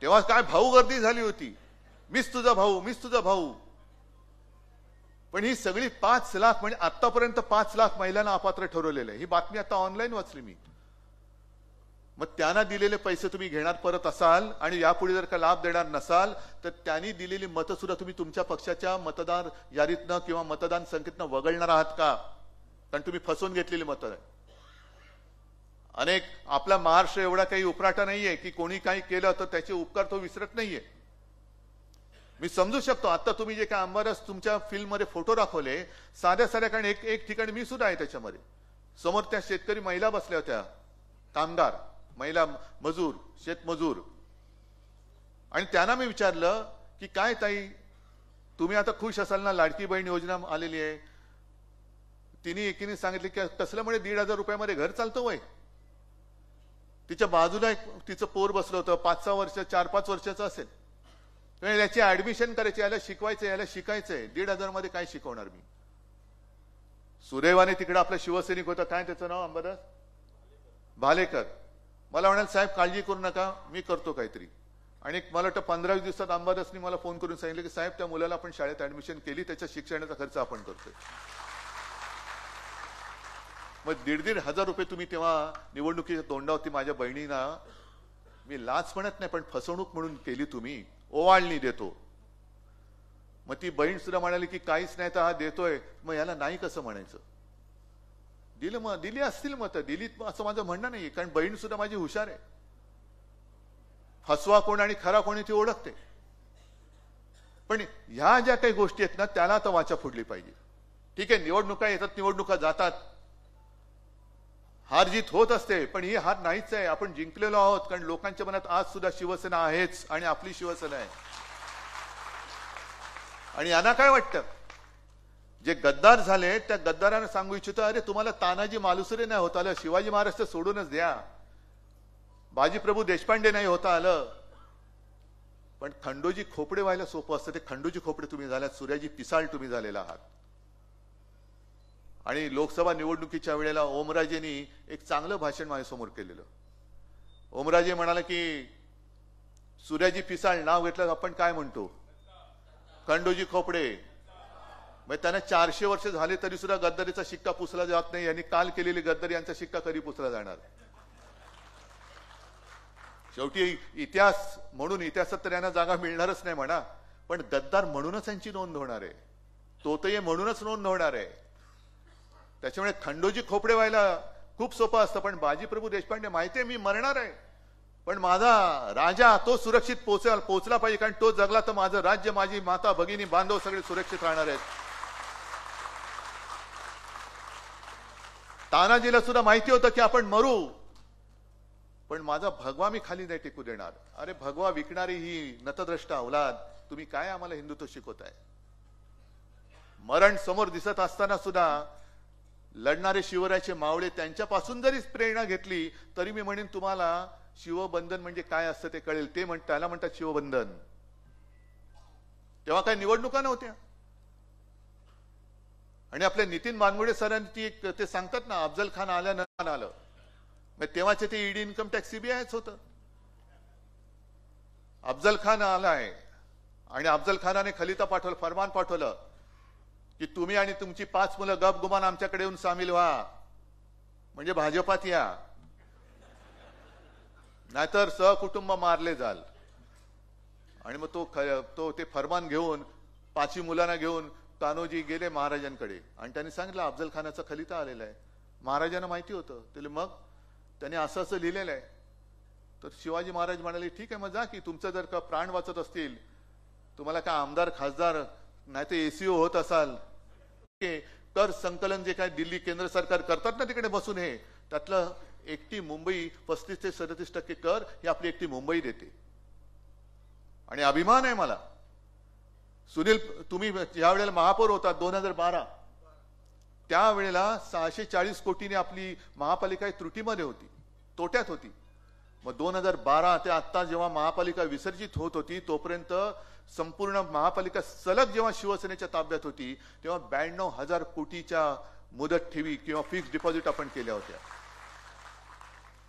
तेव्हा काय भाऊ गर्दी झाली होती, मीच तुझा भाऊ, मीच तुझा भाऊ. पण ही सगळी 5 लाख म्हणजे आतापर्यंत 5 लाख महिलांना अपात्र ठरवलेलं आहे. ही बातमी आता ऑनलाईन वाचली मी. मग त्यांना दिलेले पैसे तुम्ही घेणार परत असाल आणि यापुढे जर का लाभ देणार नसाल तर त्यांनी दिलेली मतं सुद्धा तुम्ही तुमच्या पक्षाच्या मतदार यादीतनं किंवा मतदान संख्येतनं वगळणार आहात का? कारण तुम्ही फसवून घेतलेली मतं आहे. अनेक, आपला महाराष्ट्र एवढा काही उपराटा नाहीये की कोणी काही केलं तर त्याचे उपकार तो विसरत नाहीये. मी समजू शकतो. आता तुम्ही जे काय अंबादास तुमच्या फिल्ममध्ये फोटो दाखवले साध्या साध्या, कारण एक ठिकाणी मी सुद्धा आहे त्याच्यामध्ये, समोर त्या शेतकरी महिला बसल्या होत्या, कामगार महिला मजूर, शेतमजूर, आणि त्यांना मी विचारलं की काय ताई तुम्ही आता खुश असाल ना, लाडकी बहीण योजना आलेली आहे. तिने एकीने सांगितले की कसल्यामुळे 1,500 रुपयामध्ये घर चालतं वय. तिच्या बाजूला एक तिचं पोर बसलं होतं, 5-6 वर्ष, 4-5 वर्षाचं असेल. याची ऍडमिशन करायची, याला शिकवायचं, याला शिकायचंय. 1,500 मध्ये काय शिकवणार मी? सुदैवाने तिकडे आपला शिवसैनिक होता, काय त्याचं नाव, अंबादास भालेकर. मला म्हणाल साहेब काळजी करू नका, मी करतो काहीतरी. आणि मला वाटतं 15-20 दिवसात अंबादासनी मला फोन करून सांगितलं की साहेब त्या मुलाला आपण शाळेत ऍडमिशन केली, त्याच्या शिक्षणाचा खर्च आपण करतोय. मग 1,500 रुपये तुम्ही तेव्हा निवडणुकीच्या तोंडावरती माझ्या बहिणींना, मी लाच म्हणत नाही पण फसवणूक म्हणून केली तुम्ही, ओवाळणी देतो. मग ती बहीण सुद्धा म्हणाली की काहीच नाही तर हा देतोय, मग याला नाही कसं म्हणायचं? दिलं, मग दिली असतील मतं, दिली असं माझं म्हणणं नाही. कारण बहीण सुद्धा माझी हुशार आहे, फसवा कोण आणि खरा कोणी ती ओळखते. पण ह्या ज्या काही गोष्टी आहेत ना त्याला आता वाचा फुडली पाहिजे. ठीक आहे, निवडणुका येतात, निवडणुका जातात, हार जीत होत असते, पण ही हार नाहीच आहे. आपण जिंकलेलो आहोत, कारण लोकांच्या मनात आज सुद्धा शिवसेना आहेच आणि आपली शिवसेना आहे. आणि यांना काय वाटतं, जे गद्दार झाले त्या गद्दारांना सांगू इच्छितो, अरे तुम्हाला तानाजी मालुसरे नाही होता आलं, शिवाजी महाराज सोडूनच द्या, बाजीप्रभू देशपांडे नाही होता आलं, पण खंडोजी खोपडे व्हायला सोपं असतं. ते खंडोजी खोपडे तुम्ही झाल्यात, सूर्याजी पिसाळ तुम्ही झालेला आहात. आणि लोकसभा निवडणुकीच्या वेळेला ओमराजेंनी एक चांगलं भाषण माझ्यासमोर केलेलं. ओमराजे म्हणाला की सूर्याजी पिसाळ नाव घेतलं आपण काय म्हणतो, खंडोजी खोपडे. मग त्यांना 400 वर्ष झाले तरी सुद्धा गद्दारीचा शिक्का पुसला जात नाही. यांनी काल केलेली गद्दारी यांचा शिक्का कधी पुसला जाणार? शेवटी इतिहास म्हणून इतिहासात तर यांना जागा मिळणारच नाही म्हणा, पण गद्दार म्हणूनच यांची नोंद होणार आहे, तोतये म्हणूनच नोंद होणार आहे. त्याच्यामुळे खंडोजी खोपडे व्हायला खूप सोपं असतं, पण बाजीप्रभू देशपांडे माहितीये मी मरणार आहे, पण माझा राजा तो सुरक्षित पोहोचला पाहिजे, कारण तो जगला तर माझं राज्य, माझी माता, भगिनी, बांधव सगळे सुरक्षित राहणार आहेत. तानाजीला सुद्धा माहिती होतं की आपण मरू, पण माझा भगवा मी खाली नाही टेकू देणार. अरे भगवा विकणारी ही नतद्रष्ट औलाद, तुम्ही काय आम्हाला हिंदुत्व शिकवताय? मरण समोर दिसत असताना सुद्धा लढणारे शिवरायाचे मावळे, त्यांच्यापासून जरी प्रेरणा घेतली तरी मी म्हणेन तुम्हाला शिवबंधन म्हणजे काय असतं ते कळेल. ते त्याला म्हणतात शिवबंधन. तेव्हा काय निवडणुका नव्हत्या. आणि आपल्या नितीन बानगुडे सरांनी ते सांगतात ना, अफजल खान आल्यानंतर आलं, मग तेव्हाचे ते ईडी, इन्कम टॅक्स, सीबीआयच होतं. अफजल खान आलाय आणि अफजल खानाने खलिता पाठवलं, फरमान पाठवलं की तुम्ही आणि तुमची 5 मुलं गप गुमान आमच्याकडे येऊन सामील व्हा, म्हणजे भाजपात या, नाहीतर सहकुटुंब मारले जाल. आणि मग तो ते फरमान घेऊन 5 मुलांना घेऊन कान्होजी गेले महाराजांकडे आणि त्यांनी सांगितलं अफजल खानाचा खलिता आलेला आहे. महाराजांना माहिती होतं. ते मग त्यांनी असं असं लिहिलेलं आहे. तर शिवाजी महाराज म्हणाले ठीक आहे मग जा की तुमचं जर का प्राण वाचत असतील, तुम्हाला काय आमदार खासदार नाही तर एसीओ होत असाल, कर संकलन जे काय दिल्ली केंद्र सरकार करतात ना तिकडे बसून, हे त्यातलं एकटी मुंबई 35 ते 37% कर ही आपली एकटी मुंबई देते. आणि अभिमान आहे मला. सुनील, तुम्ही ज्या वेळेला महापौर होता 2012, त्यावेळेला 640 कोटीने आपली महापालिका त्रुटीमध्ये होती, तोट्यात होती. मग 2012 ते आता जेव्हा महापालिका विसर्जित होत होती तोपर्यंत संपूर्ण महापालिका सलग जेव्हा शिवसेनेच्या ताब्यात होती तेव्हा 92,000 कोटीच्या मुदत ठेवी किंवा फिक्स डिपॉझिट आपण केल्या होत्या.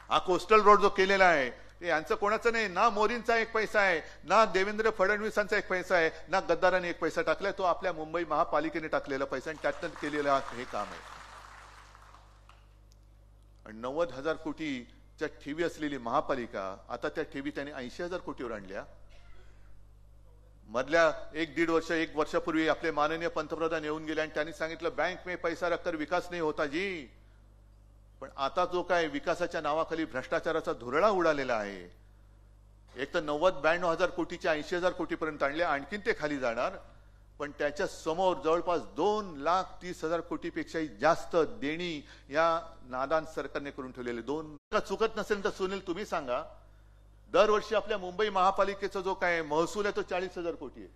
हा कोस्टल रोड जो केलेला आहे ते यांचं कोणाचं नाही. ना मोदींचा एक पैसा आहे, ना देवेंद्र फडणवीसांचा एक पैसा आहे, ना गद्दारांनी एक पैसा टाकलाय. तो आपल्या मुंबई महापालिकेने टाकलेला पैसा आणि त्यातनं केलेलं हे काम आहे. आणि 90,000 कोटीच्या ठेवी असलेली महापालिका आता त्या ठेवी त्यांनी 80,000 कोटीवर आणल्या. मधल्या 1-1.5 वर्ष 1 वर्षापूर्वी आपले माननीय पंतप्रधान येऊन गेले आणि त्यांनी सांगितलं बँक में पैसा रखकर विकास नहीं होता जी. पण आता जो काय विकासाच्या नावाखाली भ्रष्टाचाराचा धुरळा उडालेला आहे, एक तर 90-92,000 कोटीच्या 80,000 कोटीपर्यंत आणले, आणखीन ते खाली जाणार. पण त्याच्या समोर जवळपास 2,30,000 कोटीपेक्षाही जास्त देणी या नादान सरकारने करून ठेवलेले. चुकत नसेल तर सुनील तुम्ही सांगा, दरवर्षी आपल्या मुंबई महापालिकेचा जो काय महसूल आहे तो 40,000 कोटी आहे.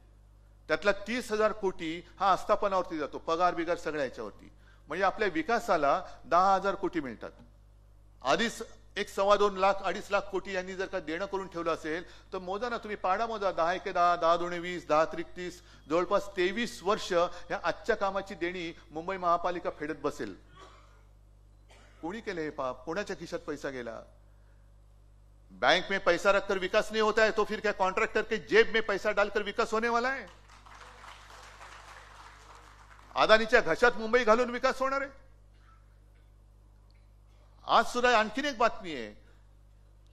त्यातला 30,000 कोटी हा आस्थापनावरती जातो, पगार बिगार सगळ्या याच्यावरती. म्हणजे आपल्या विकासाला 10,000 कोटी मिळतात. आधीच 1.25 लाख 2.5 लाख कोटी यांनी जर का देणं करून ठेवलं असेल तर मोजा ना तुम्ही, पाडा मोजा, 10 × 10, 10 × 2 = 20, 10 × 30, जवळपास 23 वर्ष या आजच्या कामाची देणी मुंबई महापालिका फेडत बसेल. कोणी केले हे पाप? कोणाच्या खिशात पैसा गेला? बैंक में पैसा रखकर विकास नहीं होता है तो फिर क्या कॉन्ट्रैक्टर के जेब में पैसा डालकर विकास होने वाला है? अदानीच्या घशात मुंबई घालून विकास होणार आहे? आज सुद्धा आणखीन एक बातमी आहे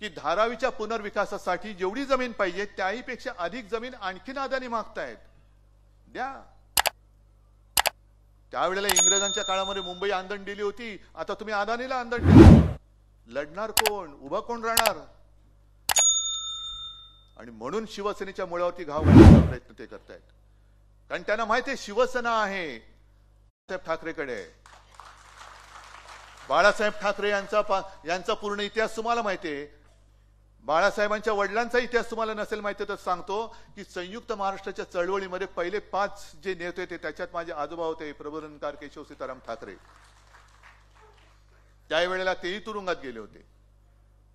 की धारावीच्या पुनर्विकासासाठी जेवढी जमीन पाहिजे त्याहीपेक्षा अधिक जमीन आणखीन अदानी मागतायत. द्या. त्यावेळेला इंग्रजांच्या काळामध्ये मुंबई आंदण दिली होती, आता तुम्ही अदानीला आंदण दिलं. लढणार कोण? उभा कोण राहणार? आणि म्हणून शिवसेनेच्या मुळावरती घाव घालण्याचा प्रयत्न ते करतायत. कारण त्यांना माहिती आहे शिवसेना आहे साहेब ठाकरेकडे. बाळासाहेब ठाकरे यांचा पूर्ण इतिहास तुम्हाला माहिती आहे. बाळासाहेबांच्या वडिलांचा इतिहास तुम्हाला नसेल माहिती तर सांगतो की संयुक्त महाराष्ट्राच्या चळवळीमध्ये पहिले 5 जे नेते होते त्याच्यात माझे आजोबा होते, प्रबोधनकार केशव सीताराम ठाकरे. त्यावेळेला तेही तुरुंगात गेले होते.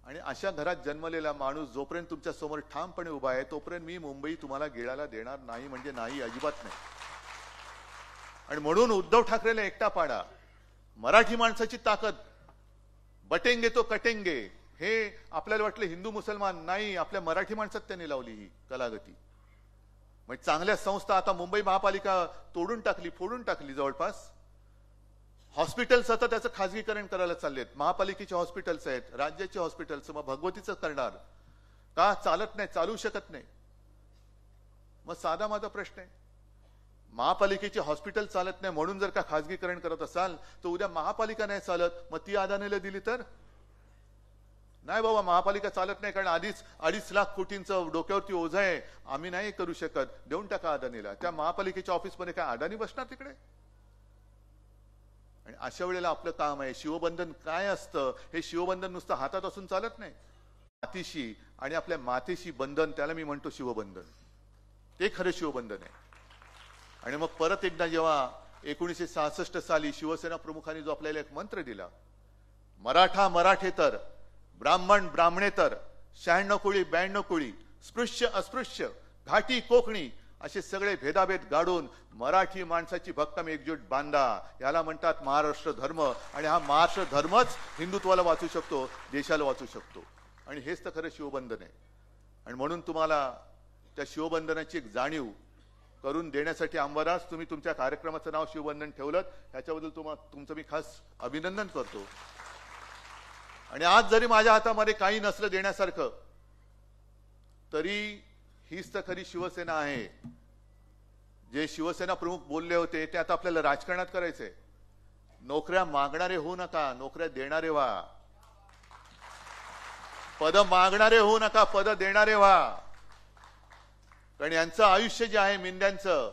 आणि अशा घरात जन्मलेला माणूस जोपर्यंत तुमच्या समोर ठामपणे उभा आहे तोपर्यंत मी मुंबई तुम्हाला गिळायला देणार नाही, म्हणजे नाही, अजिबात नाही. आणि म्हणून उद्धव ठाकरेला एकटा पाडा. मराठी माणसाची ताकद, बटेंगे तो कटेंगे, हे आपल्याला वाटलं हिंदू मुसलमान, नाही, आपल्या मराठी माणसात त्यांनी लावली ही कलागती. म्हणजे चांगल्या संस्था आता मुंबई महापालिका तोडून टाकली, फोडून टाकली. जवळपास हॉस्पिटल्स आता त्याचं खाजगीकरण करायला चाललेत. महापालिकेचे हॉस्पिटल्स आहेत, राज्याचे हॉस्पिटल्स. मग भगवतीचं करणार का? चालत नाही, चालू शकत नाही. मग साधा माझा प्रश्न आहे, महापालिकेचे हॉस्पिटल चालत नाही म्हणून जर का खाजगीकरण करत असाल तर उद्या महापालिका नाही चालत, मग ती अदानीला दिली तर? नाही बाबा, महापालिका चालत नाही कारण आधीच 2.5 लाख कोटींचं डोक्यावरती ओझं आहे, आम्ही नाही करू शकत, देऊन टाका अदानीला. त्या महापालिकेच्या ऑफिसमध्ये काय अदानी बसणार तिकडे? आणि अशा वेळेला आपलं काम आहे, शिवबंधन काय असतं हे शिवबंधन नुसतं हातात असून चालत नाही. मातीशी आणि आपल्या मातेशी बंधन, त्याला मी म्हणतो शिवबंधन. ते खरं शिवबंधन आहे. आणि मग परत एकदा जेव्हा 1966 साली शिवसेना प्रमुखांनी जो आपल्याला एक मंत्र दिला, मराठा मराठेतर, ब्राह्मण ब्राह्मणेतर, 96 कोळी 92 कोळी, स्पृश्य अस्पृश्य, घाटी कोकणी असे सगळे भेदाभेद गाडून मराठी माणसाची भक्कम एकजूट बांधा, याला म्हणतात महाराष्ट्र धर्म. आणि हा महाराष्ट्र धर्मच हिंदुत्वाला वाचू शकतो, देशाला वाचू शकतो. आणि हेच तर खरं शिवबंधन आहे. आणि म्हणून तुम्हाला त्या शिवबंधनाची एक जाणीव करून देण्यासाठी अंबादास तुम्ही तुमच्या कार्यक्रमाचं नाव शिवबंधन ठेवलं, याच्याबद्दल तुमचं मी खास अभिनंदन करतो. आणि आज जरी माझ्या हातामध्ये काही नसलं देण्यासारखं, तरी हीच तर खरी शिवसेना आहे. जे शिवसेना प्रमुख बोलले होते ते आता आपल्याला राजकारणात करायचंय. नोकऱ्या मागणारे होऊ नका, नोकऱ्या देणारे व्हा. पद मागणारे होऊ नका, पद देणारे व्हा. कारण यांचं आयुष्य जे आहे मिंद्यांचं,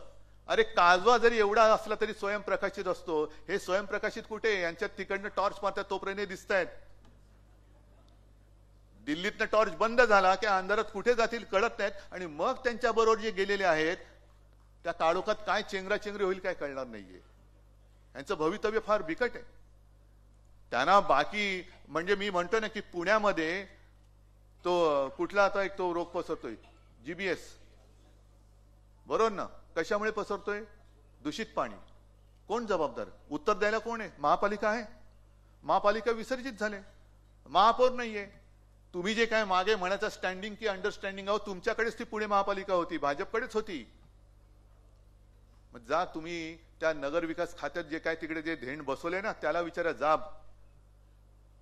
अरे काजवा जरी एवढा असला तरी स्वयंप्रकाशित असतो. हे स्वयंप्रकाशित कुठे? यांच्यात तिकडनं टॉर्च मारतात तोपर्यंत दिसत आहेत. दिल्लीतनं टॉर्च बंद झाला की अंधारात कुठे जातील कळत नाहीत. आणि मग त्यांच्या बरोबर जे गेलेले आहेत त्या काळोखात काय चेंगराचेंगरी होईल काय कळणार नाहीये. यांचं भवितव्य फार बिकट आहे. त्यांना बाकी म्हणजे मी म्हणतो ना की पुण्यामध्ये तो कुठला आता एक तो रोग पसरतोय GBS, बरोबर ना? कशामुळे पसरतोय? दूषित पाणी. कोण जबाबदार? उत्तर द्यायला कोण आहे? महापालिका आहे. महापालिका विसर्जित झाले, महापौर नाहीये. तुम्ही जे काय मागे म्हणायचं स्टँडिंग की अंडरस्टँडिंग आहोत, तुमच्याकडेच ती पुणे महापालिका होती, भाजपकडेच होती. मग जा तुम्ही त्या नगर विकास खात्यात जे काय तिकडे जे धेण बसवले ना त्याला विचारा, जाब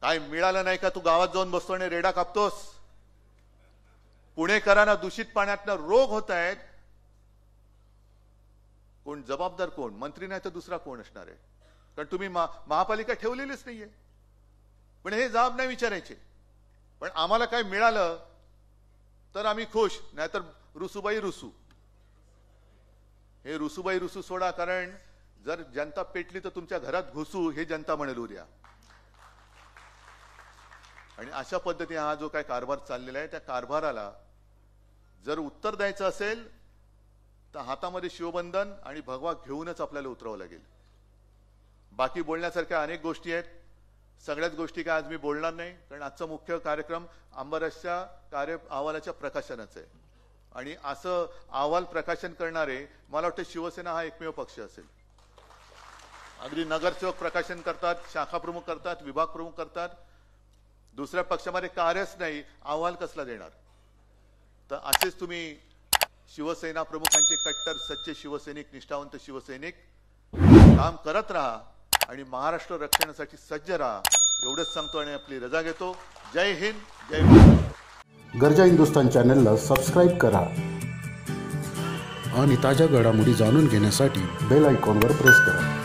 काय मिळालं नाही का? तू गावात जाऊन बसतो आणि रेडा कापतोस. पुणेकरांना दूषित पाण्यातनं रोग होत आहेत. कोण जबाबदार? कोण? मंत्री नाही तर दुसरा कोण असणार आहे? कारण तुम्ही महापालिका ठेवलेलीच नाहीये. पण हे जाब नाही विचारायचे. पण आम्हाला काय मिळालं तर आम्ही खुश, नाहीतर रुसूबाई रुसू. हे रुसूबाई रुसू सोडा. कारण जर जनता पेटली तर तुमच्या घरात घुसू हे जनता म्हणेल उद्या. आणि अशा पद्धतीने हा जो काय कारभार चाललेला आहे त्या कारभाराला जर उत्तर द्यायचं असेल तर हातामध्ये शिवबंधन आणि भगवा घेऊनच आपल्याला उतरावं लागेल. बाकी बोलण्यासारख्या अनेक गोष्टी आहेत. सगळ्याच गोष्टी काय आज मी बोलणार नाही, कारण आजचा मुख्य कार्यक्रम आंबरसच्या कार्य अहवालाच्या प्रकाशनाचा आहे. आणि असं अहवाल प्रकाशन करणारे मला वाटतं शिवसेना हा एकमेव पक्ष असेल. अगदी नगरसेवक प्रकाशन करतात, शाखा प्रमुख करतात, विभाग प्रमुख करतात. दुसऱ्या पक्षामध्ये कार्यच नाही, अहवाल कसला देणार? तर असेच तुम्ही शिवसेना प्रमुखांचे कट्टर सच्चे शिवसैनिक, निष्ठावंत शिवसैनिक काम करत राहा आणि महाराष्ट्र रक्षणासाठी सज्ज राहा एवढंच सांगतो आणि आपली रजा घेतो. जय हिंद, जय महाराष्ट्र. गर्जा हिंदुस्तान चॅनलला सबस्क्राईब करा आणि ताज्या घडामोडी जाणून घेण्यासाठी बेल आयकॉनवर प्रेस करा.